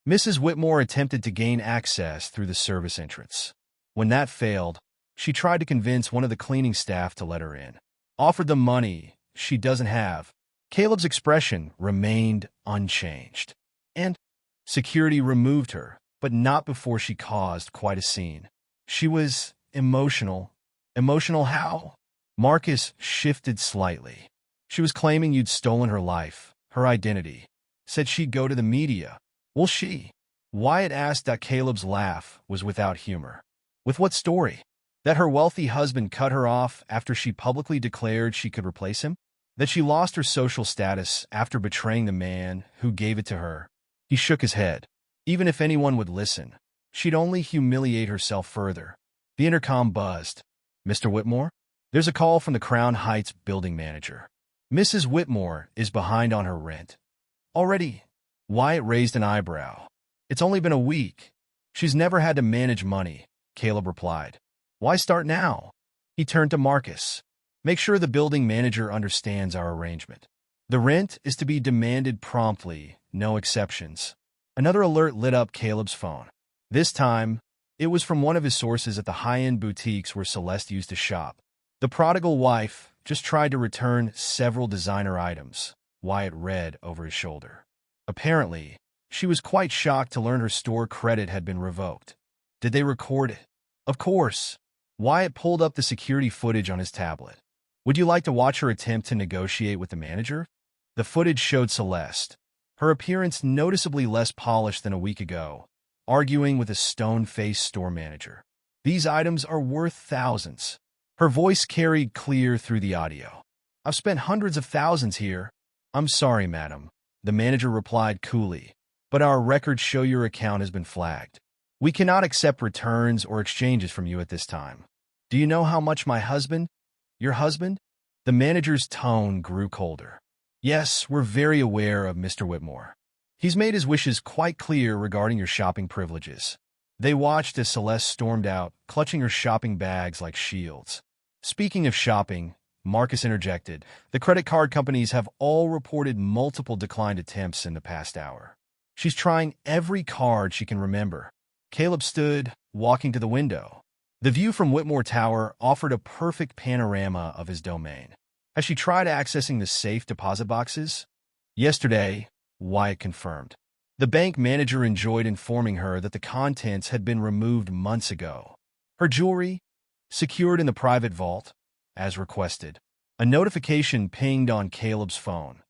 Mrs. Whitmore attempted to gain access through the service entrance. When that failed, she tried to convince one of the cleaning staff to let her in. Offered them money she doesn't have. Caleb's expression remained unchanged. And security removed her, but not before she caused quite a scene. She was emotional. Emotional how? Marcus shifted slightly. "She was claiming you'd stolen her life, her identity. Said she'd go to the media." "Will she?" Wyatt asked. Caleb's laugh was without humor. "With what story? That her wealthy husband cut her off after she publicly declared she could replace him? That she lost her social status after betraying the man who gave it to her?" He shook his head. "Even if anyone would listen, she'd only humiliate herself further." The intercom buzzed. "Mr. Whitmore? There's a call from the Crown Heights building manager. Mrs. Whitmore is behind on her rent." "Already?" Wyatt raised an eyebrow. "It's only been a week. She's never had to manage money," Caleb replied. "Why start now?" He turned to Marcus. "Make sure the building manager understands our arrangement. The rent is to be demanded promptly, no exceptions." Another alert lit up Caleb's phone. This time, it was from one of his sources at the high-end boutiques where Celeste used to shop. The prodigal wife just tried to return several designer items, Wyatt read over his shoulder. Apparently, she was quite shocked to learn her store credit had been revoked. Did they record it? Of course. Wyatt pulled up the security footage on his tablet. Would you like to watch her attempt to negotiate with the manager? The footage showed Celeste, her appearance noticeably less polished than a week ago, arguing with a stone-faced store manager. These items are worth thousands. Her voice carried clear through the audio. I've spent hundreds of thousands here. I'm sorry, madam, the manager replied coolly, but our records show your account has been flagged. We cannot accept returns or exchanges from you at this time. Do you know how much your husband? The manager's tone grew colder. Yes, we're very aware of Mr. Whitmore. He's made his wishes quite clear regarding your shopping privileges. They watched as Celeste stormed out, clutching her shopping bags like shields. Speaking of shopping, Marcus interjected, the credit card companies have all reported multiple declined attempts in the past hour. She's trying every card she can remember. Caleb stood, walking to the window. The view from Whitmore Tower offered a perfect panorama of his domain. Has she tried accessing the safe deposit boxes? Yesterday, Wyatt confirmed. The bank manager enjoyed informing her that the contents had been removed months ago. Her jewelry, secured in the private vault, as requested. A notification pinged on Caleb's phone.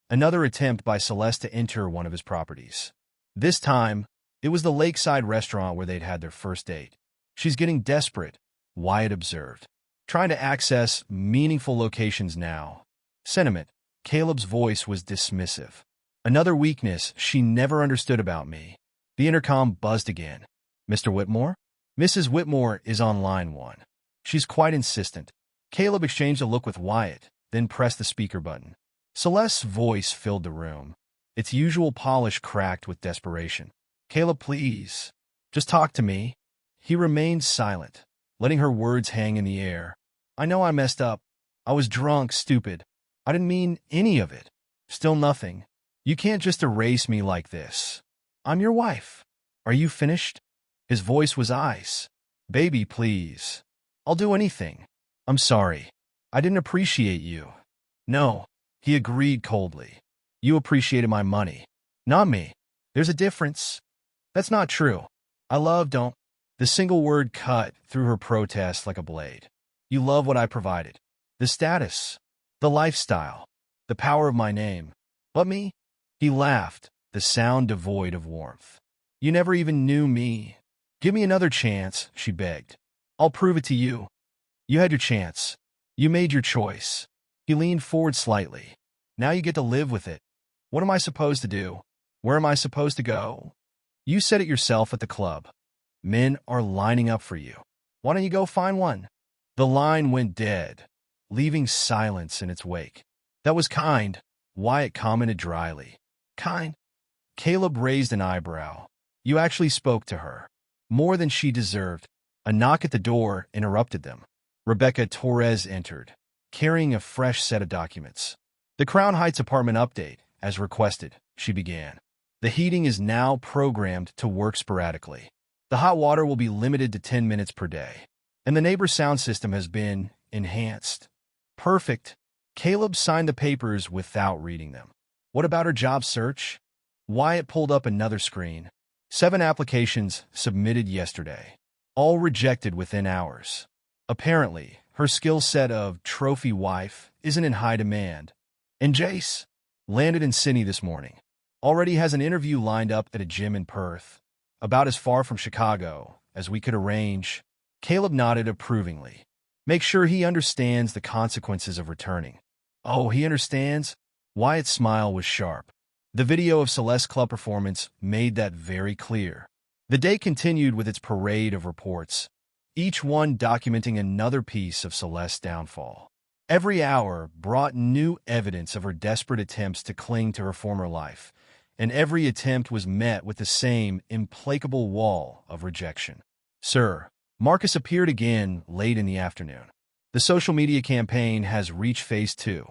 Another attempt by Celeste to enter one of his properties. This time, it was the lakeside restaurant where they'd had their first date. She's getting desperate, Wyatt observed. Trying to access meaningful locations now. Sentiment. Caleb's voice was dismissive. Another weakness she never understood about me. The intercom buzzed again. Mr. Whitmore? Mrs. Whitmore is on line 1. She's quite insistent. Caleb exchanged a look with Wyatt, then pressed the speaker button. Celeste's voice filled the room, its usual polish cracked with desperation. Caleb, please. Just talk to me. He remained silent, letting her words hang in the air. I know I messed up. I was drunk, stupid. I didn't mean any of it. Still nothing. You can't just erase me like this. I'm your wife. Are you finished? His voice was ice. Baby, please. I'll do anything. I'm sorry. I didn't appreciate you. No, he agreed coldly. You appreciated my money. Not me. There's a difference. That's not true. don't. The single word cut through her protest like a blade. You love what I provided. The status. The lifestyle. The power of my name. But me? He laughed, the sound devoid of warmth. You never even knew me. Give me another chance, she begged. I'll prove it to you. You had your chance. You made your choice. He leaned forward slightly. Now you get to live with it. What am I supposed to do? Where am I supposed to go? You said it yourself at the club. Men are lining up for you. Why don't you go find one? The line went dead, leaving silence in its wake. That was kind, Wyatt commented dryly. Kind? Caleb raised an eyebrow. You actually spoke to her. More than she deserved. A knock at the door interrupted them. Rebecca Torres entered, carrying a fresh set of documents. The Crown Heights apartment update, as requested, she began. The heating is now programmed to work sporadically. The hot water will be limited to 10 minutes per day. And the neighbor's sound system has been enhanced. Perfect. Caleb signed the papers without reading them. What about her job search? Wyatt pulled up another screen. 7 applications submitted yesterday. All rejected within hours. Apparently, her skill set of trophy wife isn't in high demand. And Jace landed in Sydney this morning. Already has an interview lined up at a gym in Perth. About as far from Chicago as we could arrange. Caleb nodded approvingly. Make sure he understands the consequences of returning. Oh, he understands? Wyatt's smile was sharp. The video of Celeste's club performance made that very clear. The day continued with its parade of reports, each one documenting another piece of Celeste's downfall. Every hour brought new evidence of her desperate attempts to cling to her former life, and every attempt was met with the same implacable wall of rejection. Sir, Marcus appeared again late in the afternoon. The social media campaign has reached phase 2.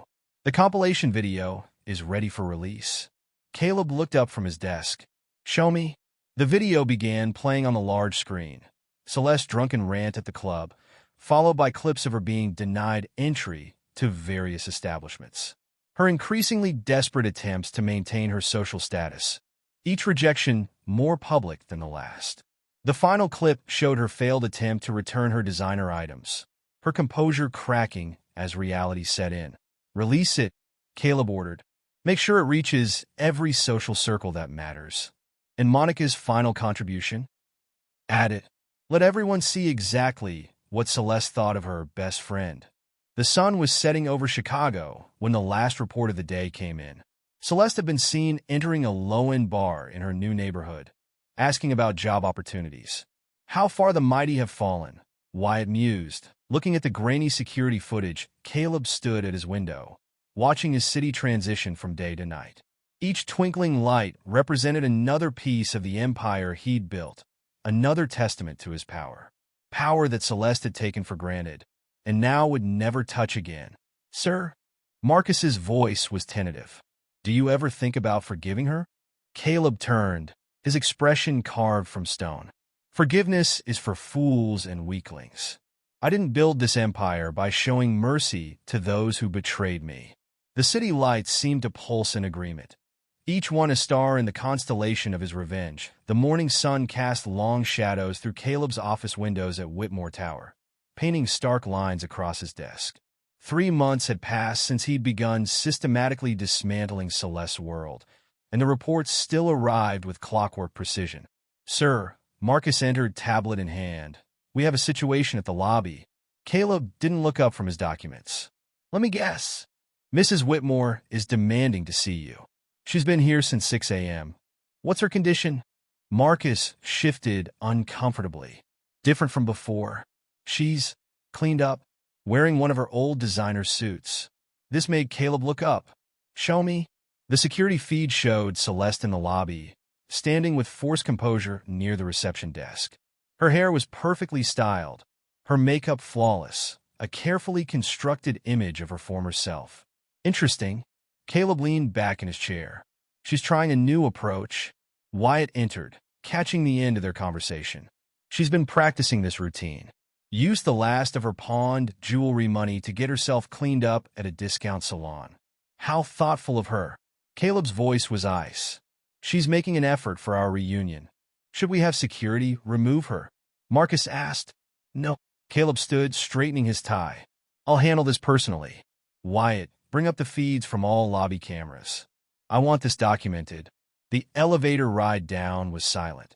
The compilation video is ready for release. Caleb looked up from his desk. Show me. The video began playing on the large screen. Celeste's drunken rant at the club, followed by clips of her being denied entry to various establishments. Her increasingly desperate attempts to maintain her social status, each rejection more public than the last. The final clip showed her failed attempt to return her designer items, her composure cracking as reality set in. "Release it," Caleb ordered. "Make sure it reaches every social circle that matters." And Monica's final contribution? "Add it. Let everyone see exactly what Celeste thought of her best friend." The sun was setting over Chicago when the last report of the day came in. Celeste had been seen entering a low-end bar in her new neighborhood, asking about job opportunities. "How far the mighty have fallen," Wyatt mused. Looking at the grainy security footage, Caleb stood at his window, watching his city transition from day to night. Each twinkling light represented another piece of the empire he'd built, another testament to his power. Power that Celeste had taken for granted, and now would never touch again. "Sir?" Marcus's voice was tentative. "Do you ever think about forgiving her?" Caleb turned, his expression carved from stone. "Forgiveness is for fools and weaklings. I didn't build this empire by showing mercy to those who betrayed me." The city lights seemed to pulse in agreement, each one a star in the constellation of his revenge. The morning sun cast long shadows through Caleb's office windows at Whitmore Tower, painting stark lines across his desk. 3 months had passed since he'd begun systematically dismantling Celeste's world, and the reports still arrived with clockwork precision. "Sir," Marcus entered, tablet in hand. "We have a situation at the lobby." Caleb didn't look up from his documents. "Let me guess. Mrs. Whitmore is demanding to see you. She's been here since 6 a.m. What's her condition?" Marcus shifted uncomfortably. "Different from before. She's cleaned up, wearing one of her old designer suits." This made Caleb look up. "Show me." The security feed showed Celeste in the lobby, standing with forced composure near the reception desk. Her hair was perfectly styled, her makeup flawless, a carefully constructed image of her former self. "Interesting." Caleb leaned back in his chair. "She's trying a new approach." Wyatt entered, catching the end of their conversation. "She's been practicing this routine. Used the last of her pawned jewelry money to get herself cleaned up at a discount salon." "How thoughtful of her." Caleb's voice was ice. "She's making an effort for our reunion. Should we have security remove her?" Marcus asked. "No." Caleb stood, straightening his tie. "I'll handle this personally." "Wyatt, bring up the feeds from all lobby cameras. I want this documented." The elevator ride down was silent,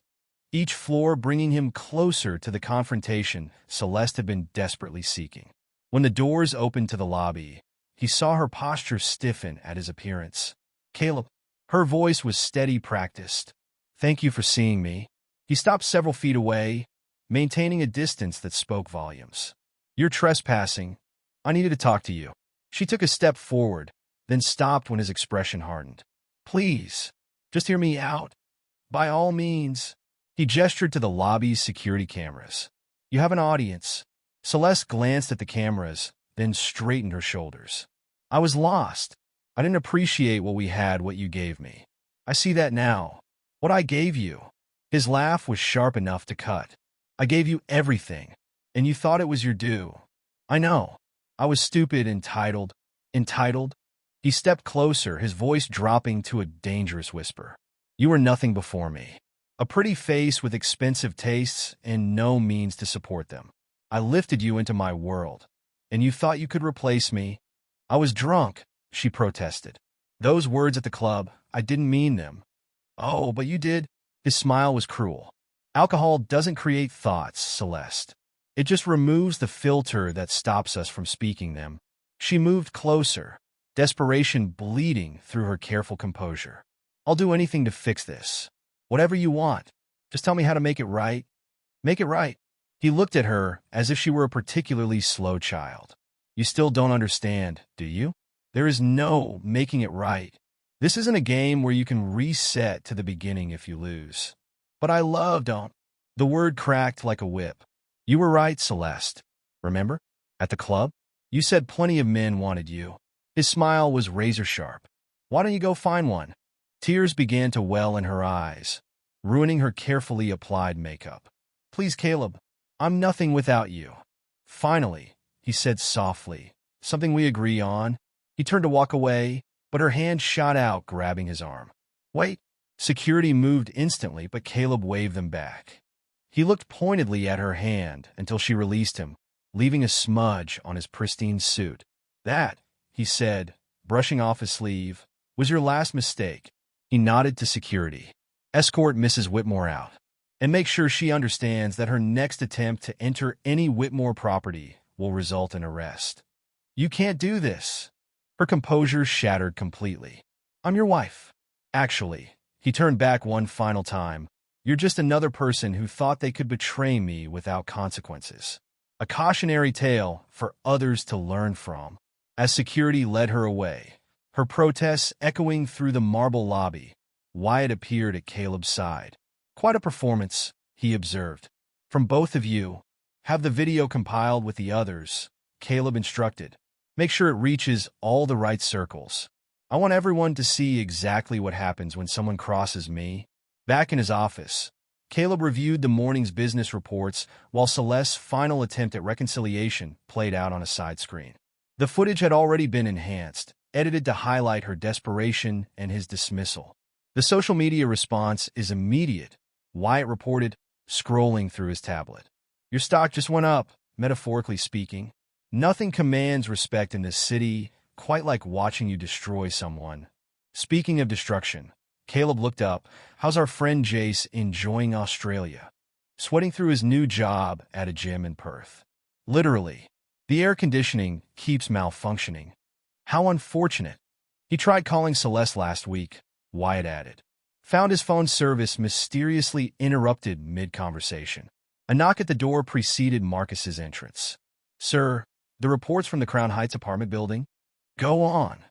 each floor bringing him closer to the confrontation Celeste had been desperately seeking. When the doors opened to the lobby, he saw her posture stiffen at his appearance. "Caleb." Her voice was steady, practiced. "Thank you for seeing me." He stopped several feet away, maintaining a distance that spoke volumes. "You're trespassing. I needed to talk to you." She took a step forward, then stopped when his expression hardened. "Please, just hear me out. By all means." He gestured to the lobby's security cameras. "You have an audience." Celeste glanced at the cameras, then straightened her shoulders. "I was lost. I didn't appreciate what you gave me. I see that now. What I gave you." His laugh was sharp enough to cut. "I gave you everything, and you thought it was your due. I know. I was stupid, entitled." "Entitled?" He stepped closer, his voice dropping to a dangerous whisper. "You were nothing before me. A pretty face with expensive tastes and no means to support them. I lifted you into my world, and you thought you could replace me." "I was drunk," she protested. "Those words at the club, I didn't mean them." "Oh, but you did." His smile was cruel. "Alcohol doesn't create thoughts, Celeste. It just removes the filter that stops us from speaking them." She moved closer, desperation bleeding through her careful composure. "I'll do anything to fix this. Whatever you want. Just tell me how to make it right." "Make it right." He looked at her as if she were a particularly slow child. "You still don't understand, do you? There is no making it right. This isn't a game where you can reset to the beginning if you lose." "But I don't." The word cracked like a whip. "You were right, Celeste. Remember? At the club? You said plenty of men wanted you." His smile was razor sharp. "Why don't you go find one?" Tears began to well in her eyes. ruining her carefully applied makeup. "Please, Caleb, I'm nothing without you." "Finally," he said softly, "something we agree on." He turned to walk away, but her hand shot out, grabbing his arm. "Wait." Security moved instantly, but Caleb waved them back. He looked pointedly at her hand until she released him, leaving a smudge on his pristine suit. "That," he said, brushing off his sleeve, "was your last mistake." He nodded to security. "Escort Mrs. Whitmore out, and make sure she understands that her next attempt to enter any Whitmore property will result in arrest." "You can't do this." Her composure shattered completely. "I'm your wife." "Actually," he turned back one final time, "you're just another person who thought they could betray me without consequences." A cautionary tale for others to learn from. As security led her away, her protests echoing through the marble lobby, Wyatt appeared at Caleb's side. "Quite a performance," he observed. "From both of you. Have the video compiled with the others," Caleb instructed. "Make sure it reaches all the right circles. I want everyone to see exactly what happens when someone crosses me." Back in his office, Caleb reviewed the morning's business reports while Celeste's final attempt at reconciliation played out on a side screen. The footage had already been enhanced, edited to highlight her desperation and his dismissal. The social media response is immediate, Wyatt reported, scrolling through his tablet. "Your stock just went up, metaphorically speaking. Nothing commands respect in this city quite like watching you destroy someone." Speaking of destruction, Caleb looked up. "How's our friend Jace enjoying Australia?" "Sweating through his new job at a gym in Perth." "Literally. The air conditioning keeps malfunctioning." "How unfortunate." "He tried calling Celeste last week," Wyatt added. "Found his phone service mysteriously interrupted mid-conversation." A knock at the door preceded Marcus's entrance. "Sir, the reports from the Crown Heights apartment building?" "Go on."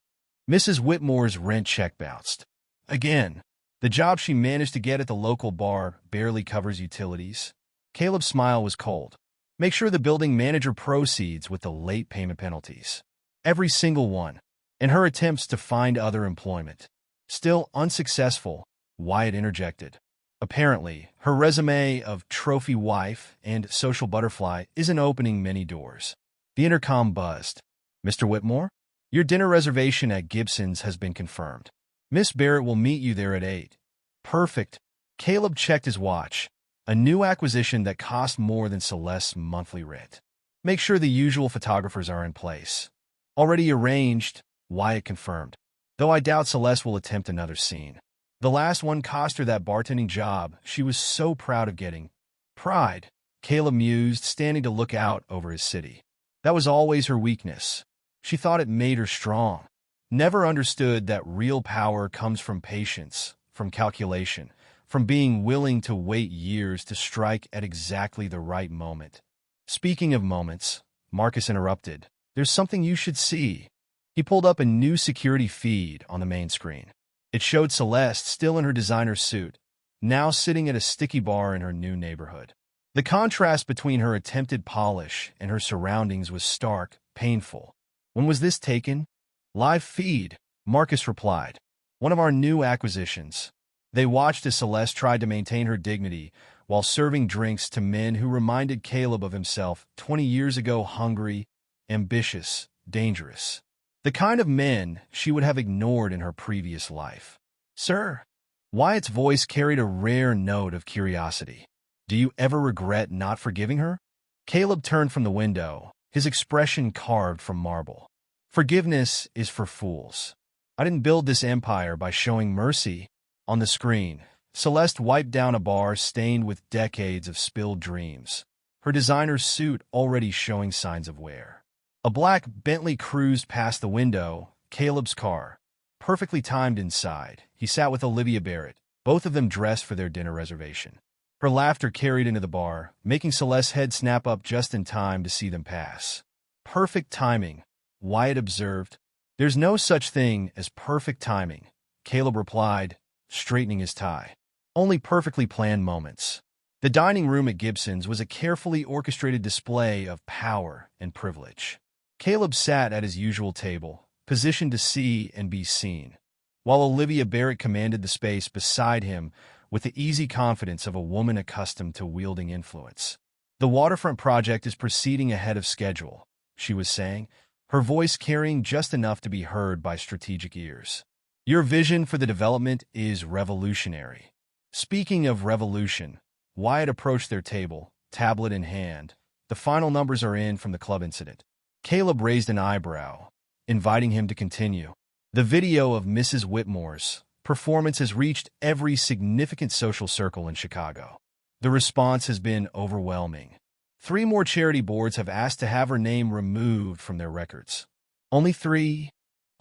Mrs. Whitmore's rent check bounced. "Again. The job she managed to get at the local bar barely covers utilities." Caleb's smile was cold. "Make sure the building manager proceeds with the late payment penalties." "Every single one." "And her attempts to find other employment." "Still unsuccessful," Wyatt interjected. "Apparently, her resume of trophy wife and social butterfly isn't opening many doors." The intercom buzzed. "Mr. Whitmore? Your dinner reservation at Gibson's has been confirmed. Miss Barrett will meet you there at 8. "Perfect." Caleb checked his watch. A new acquisition that cost more than Celeste's monthly rent. "Make sure the usual photographers are in place." "Already arranged," Wyatt confirmed. "Though I doubt Celeste will attempt another scene. The last one cost her that bartending job she was so proud of getting." "Pride," Caleb mused, standing to look out over his city. "That was always her weakness. She thought it made her strong. Never understood that real power comes from patience, from calculation, from being willing to wait years to strike at exactly the right moment." "Speaking of moments," Marcus interrupted, "there's something you should see." He pulled up a new security feed on the main screen. It showed Celeste still in her designer suit, now sitting at a sticky bar in her new neighborhood. The contrast between her attempted polish and her surroundings was stark, painful. "When was this taken?" "Live feed," Marcus replied. "One of our new acquisitions." They watched as Celeste tried to maintain her dignity while serving drinks to men who reminded Caleb of himself 20 years ago, hungry, ambitious, dangerous. The kind of men she would have ignored in her previous life. "Sir?" Wyatt's voice carried a rare note of curiosity. "Do you ever regret not forgiving her?" Caleb turned from the window, his expression carved from marble. "Forgiveness is for fools. I didn't build this empire by showing mercy." On the screen, Celeste wiped down a bar stained with decades of spilled dreams, her designer suit already showing signs of wear. A black Bentley cruised past the window, Caleb's car, perfectly timed inside. He sat with Olivia Barrett, both of them dressed for their dinner reservation. Her laughter carried into the bar, making Celeste's head snap up just in time to see them pass. "Perfect timing," Wyatt observed. "There's no such thing as perfect timing," Caleb replied, straightening his tie. "Only perfectly planned moments." The dining room at Gibson's was a carefully orchestrated display of power and privilege. Caleb sat at his usual table, positioned to see and be seen, while Olivia Barrett commanded the space beside him with the easy confidence of a woman accustomed to wielding influence. "The waterfront project is proceeding ahead of schedule," she was saying, her voice carrying just enough to be heard by strategic ears. "Your vision for the development is revolutionary." Speaking of revolution, Wyatt approached their table, tablet in hand. "The final numbers are in from the club incident." Caleb raised an eyebrow, inviting him to continue. "The video of Mrs. Whitmore's performance has reached every significant social circle in Chicago. The response has been overwhelming. 3 more charity boards have asked to have her name removed from their records." "Only 3?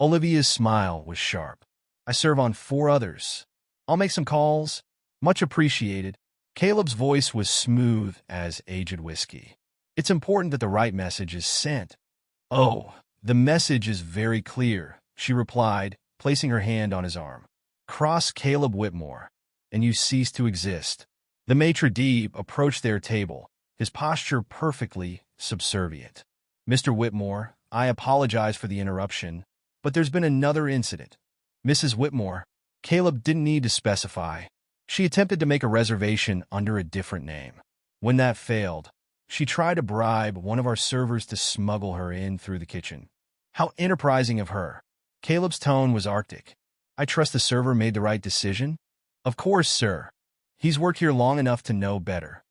Olivia's smile was sharp. "I serve on 4 others. I'll make some calls." "Much appreciated." Caleb's voice was smooth as aged whiskey. "It's important that the right message is sent." "Oh, the message is very clear," she replied, placing her hand on his arm. "Cross Caleb Whitmore, and you cease to exist." The maitre d' approached their table, his posture perfectly subservient. "Mr. Whitmore, I apologize for the interruption, but there's been another incident." "Mrs. Whitmore?" Caleb didn't need to specify. She attempted to make a reservation under a different name. When that failed, she tried to bribe one of our servers to smuggle her in through the kitchen. "How enterprising of her." Caleb's tone was arctic. "I trust the server made the right decision?" "Of course, sir. He's worked here long enough to know better.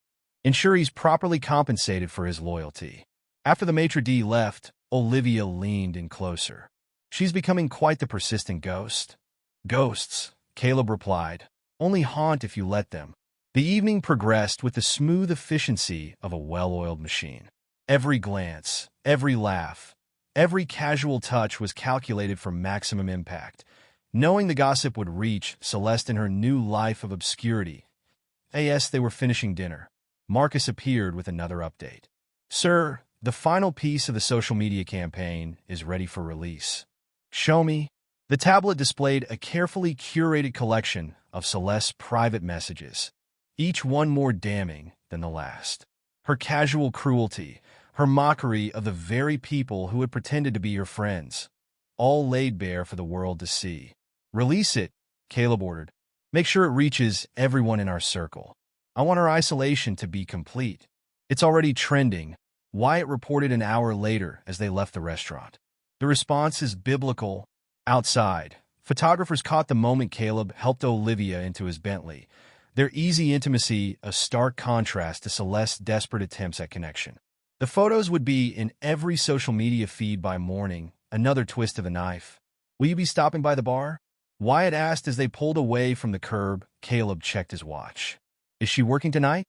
Ensure he's properly compensated for his loyalty." After the maitre d' left, Olivia leaned in closer. "She's becoming quite the persistent ghost." "Ghosts," Caleb replied, "only haunt if you let them." The evening progressed with the smooth efficiency of a well-oiled machine. Every glance, every laugh, every casual touch was calculated for maximum impact. Knowing the gossip would reach Celeste in her new life of obscurity. As they were finishing dinner, Marcus appeared with another update. "Sir, the final piece of the social media campaign is ready for release." "Show me." The tablet displayed a carefully curated collection of Celeste's private messages, each one more damning than the last. Her casual cruelty, her mockery of the very people who had pretended to be her friends, all laid bare for the world to see. "Release it," Caleb ordered. "Make sure it reaches everyone in our circle. I want our isolation to be complete." "It's already trending," Wyatt reported an hour later as they left the restaurant. "The response is biblical." Outside, photographers caught the moment Caleb helped Olivia into his Bentley, their easy intimacy a stark contrast to Celeste's desperate attempts at connection. The photos would be in every social media feed by morning, another twist of the knife. "Will you be stopping by the bar?" Wyatt asked as they pulled away from the curb. Caleb checked his watch. "Is she working tonight?"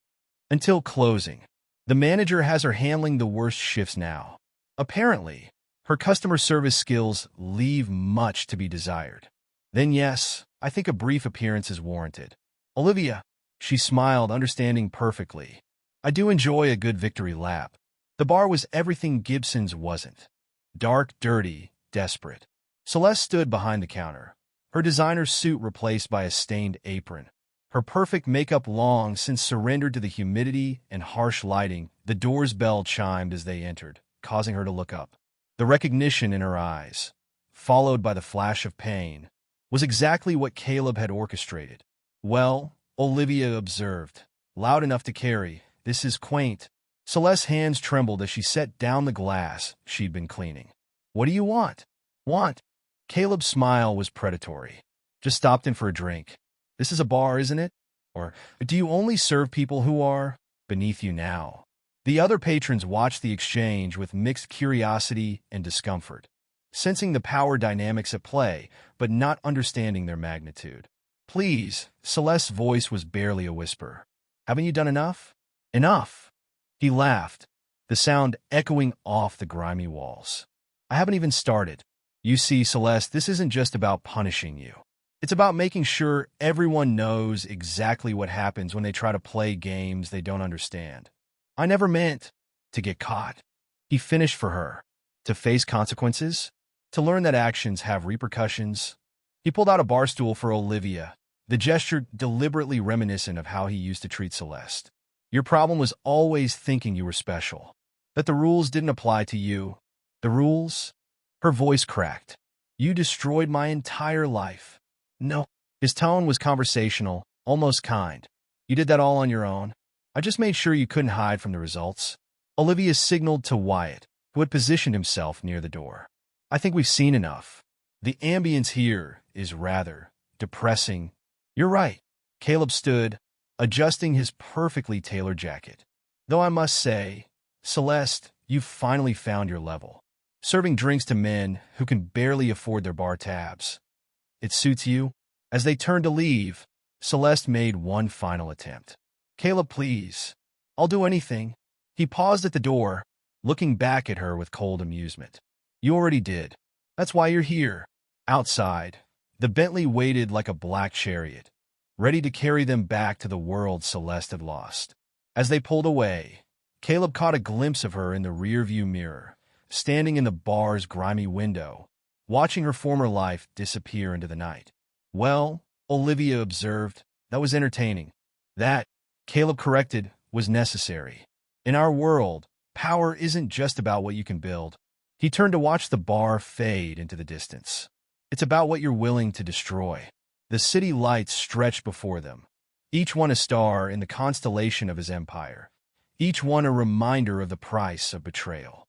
"Until closing. The manager has her handling the worst shifts now. Apparently, her customer service skills leave much to be desired." "Then yes, I think a brief appearance is warranted." "Olivia," she smiled, understanding perfectly. "I do enjoy a good victory lap." The bar was everything Gibson's wasn't. Dark, dirty, desperate. Celeste stood behind the counter, her designer suit replaced by a stained apron. Her perfect makeup long since surrendered to the humidity and harsh lighting. The door's bell chimed as they entered, causing her to look up. The recognition in her eyes, followed by the flash of pain, was exactly what Caleb had orchestrated. "Well," Olivia observed, loud enough to carry, "this is quaint." Celeste's hands trembled as she set down the glass she'd been cleaning. "What do you want?" "Want?" Caleb's smile was predatory. "Just stopped in for a drink. This is a bar, isn't it? Or do you only serve people who are beneath you now?" The other patrons watched the exchange with mixed curiosity and discomfort, sensing the power dynamics at play, but not understanding their magnitude. "Please," Celeste's voice was barely a whisper. "Haven't you done enough?" "Enough." He laughed, the sound echoing off the grimy walls. "I haven't even started. You see, Celeste, this isn't just about punishing you. It's about making sure everyone knows exactly what happens when they try to play games they don't understand. I never meant to get caught." He finished for her. To face consequences? To learn that actions have repercussions? He pulled out a bar stool for Olivia, the gesture deliberately reminiscent of how he used to treat Celeste. "Your problem was always thinking you were special, that the rules didn't apply to you." "The rules?" Her voice cracked. "You destroyed my entire life." "No." His tone was conversational, almost kind. You did that all on your own? I just made sure you couldn't hide from the results. Olivia signaled to Wyatt, who had positioned himself near the door. I think we've seen enough. The ambience here is rather depressing. You're right. Caleb stood, adjusting his perfectly tailored jacket. Though I must say, Celeste, you've finally found your level. Serving drinks to men who can barely afford their bar tabs. It suits you? As they turned to leave, Celeste made one final attempt. Caleb, please. I'll do anything. He paused at the door, looking back at her with cold amusement. You already did. That's why you're here. Outside, the Bentley waited like a black chariot, ready to carry them back to the world Celeste had lost. As they pulled away, Caleb caught a glimpse of her in the rearview mirror, standing in the bar's grimy window, watching her former life disappear into the night. Well, Olivia observed, that was entertaining. That, Caleb corrected, was necessary. In our world, power isn't just about what you can build. He turned to watch the bar fade into the distance. It's about what you're willing to destroy. The city lights stretched before them, each one a star in the constellation of his empire, each one a reminder of the price of betrayal.